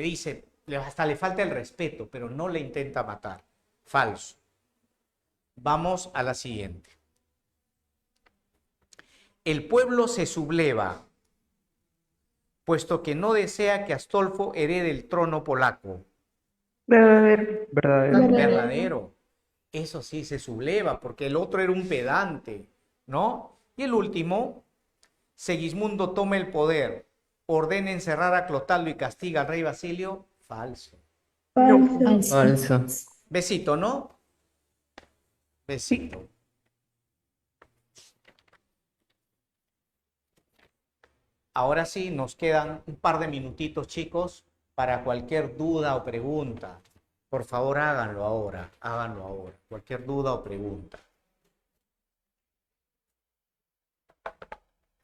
dice, hasta le falta el respeto, pero no le intenta matar. Falso. Vamos a la siguiente. El pueblo se subleva, puesto que no desea que Astolfo herede el trono polaco. ¿Verdadero? Verdadero. Verdadero. Eso sí, se subleva, porque el otro era un pedante, ¿no? Y el último, Segismundo toma el poder, ordena encerrar a Clotaldo y castiga al rey Basilio. Falso. Falso. Besito, ¿no? Besito. Ahora sí, nos quedan un par de minutitos, chicos, para cualquier duda o pregunta. Por favor, háganlo ahora, cualquier duda o pregunta.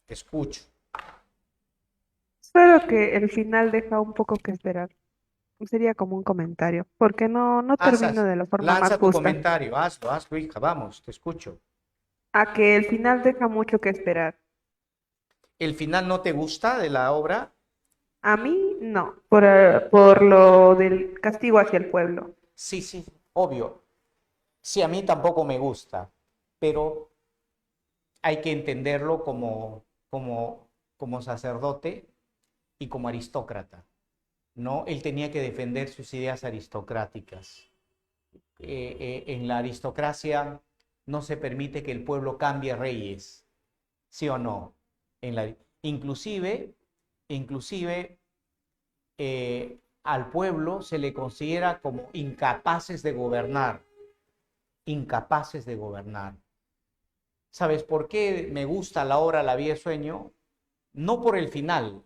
Te escucho. Espero que el final deja un poco que esperar. Sería como un comentario, porque no termino de la forma Lanza más tu justa. comentario, hazlo, hija, vamos, te escucho. A que el final deja mucho que esperar. ¿El final no te gusta de la obra? A mí no, por lo del castigo hacia el pueblo. Sí, obvio. Sí, a mí tampoco me gusta, pero hay que entenderlo como sacerdote y como aristócrata, ¿no? Él tenía que defender sus ideas aristocráticas. En la aristocracia no se permite que el pueblo cambie reyes, ¿sí o no? Inclusive al pueblo se le considera como incapaces de gobernar, incapaces de gobernar. ¿Sabes por qué me gusta la obra La vida de sueño? No por el final,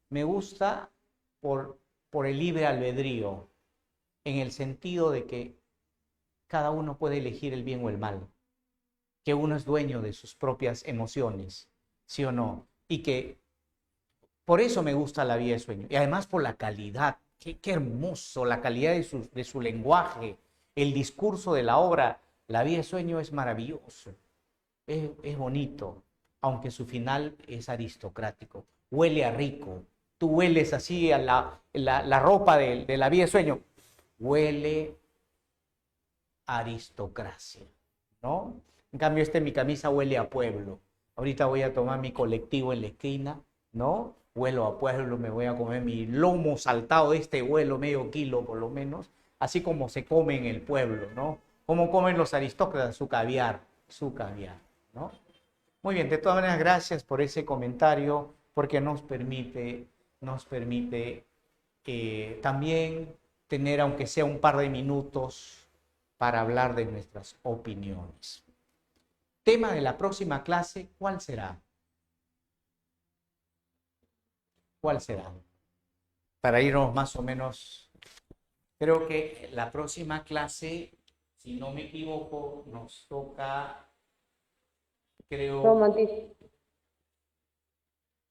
me gusta por el libre albedrío, en el sentido de que cada uno puede elegir el bien o el mal, que uno es dueño de sus propias emociones, ¿sí o no? Y que por eso me gusta La vida de sueño, y además por la calidad, qué hermoso, la calidad de su lenguaje, el discurso de la obra. La vida de sueño es maravilloso, es bonito, aunque su final es aristocrático, huele a rico. Tú hueles así a la ropa de La vida de sueño, huele a aristocracia, ¿no? En cambio, mi camisa huele a pueblo. Ahorita voy a tomar mi colectivo en la esquina, ¿no? Huelo a pueblo, me voy a comer mi lomo saltado de este vuelo, medio kilo por lo menos, así como se come en el pueblo, ¿no? Como comen los aristócratas, su caviar, ¿no? Muy bien, de todas maneras, gracias por ese comentario, porque nos permite también tener, aunque sea un par de minutos, para hablar de nuestras opiniones. Tema de la próxima clase, ¿cuál será? ¿Cuál será? Para irnos más o menos, creo que la próxima clase, si no me equivoco, nos toca, creo,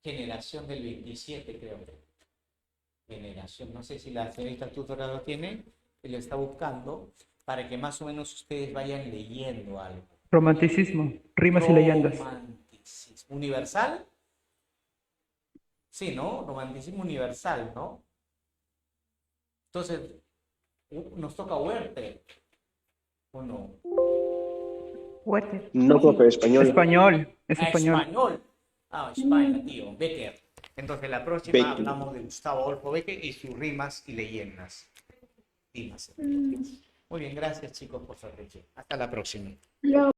generación del 27, creo. Generación, no sé si la señorita tutora lo tiene, que lo está buscando, para que más o menos ustedes vayan leyendo algo. Romanticismo, rimas y leyendas. Romanticismo universal. Sí, ¿no? Romanticismo universal, ¿no? Entonces, nos toca Werther, ¿o no? Fuerte. No, profe, español. Español, es español. Español. España, tío, Becker. Entonces, la próxima Becker. hablamos de Gustavo Adolfo Becker y sus rimas y leyendas. Muy bien, gracias chicos por su atención. Hasta la próxima. Lo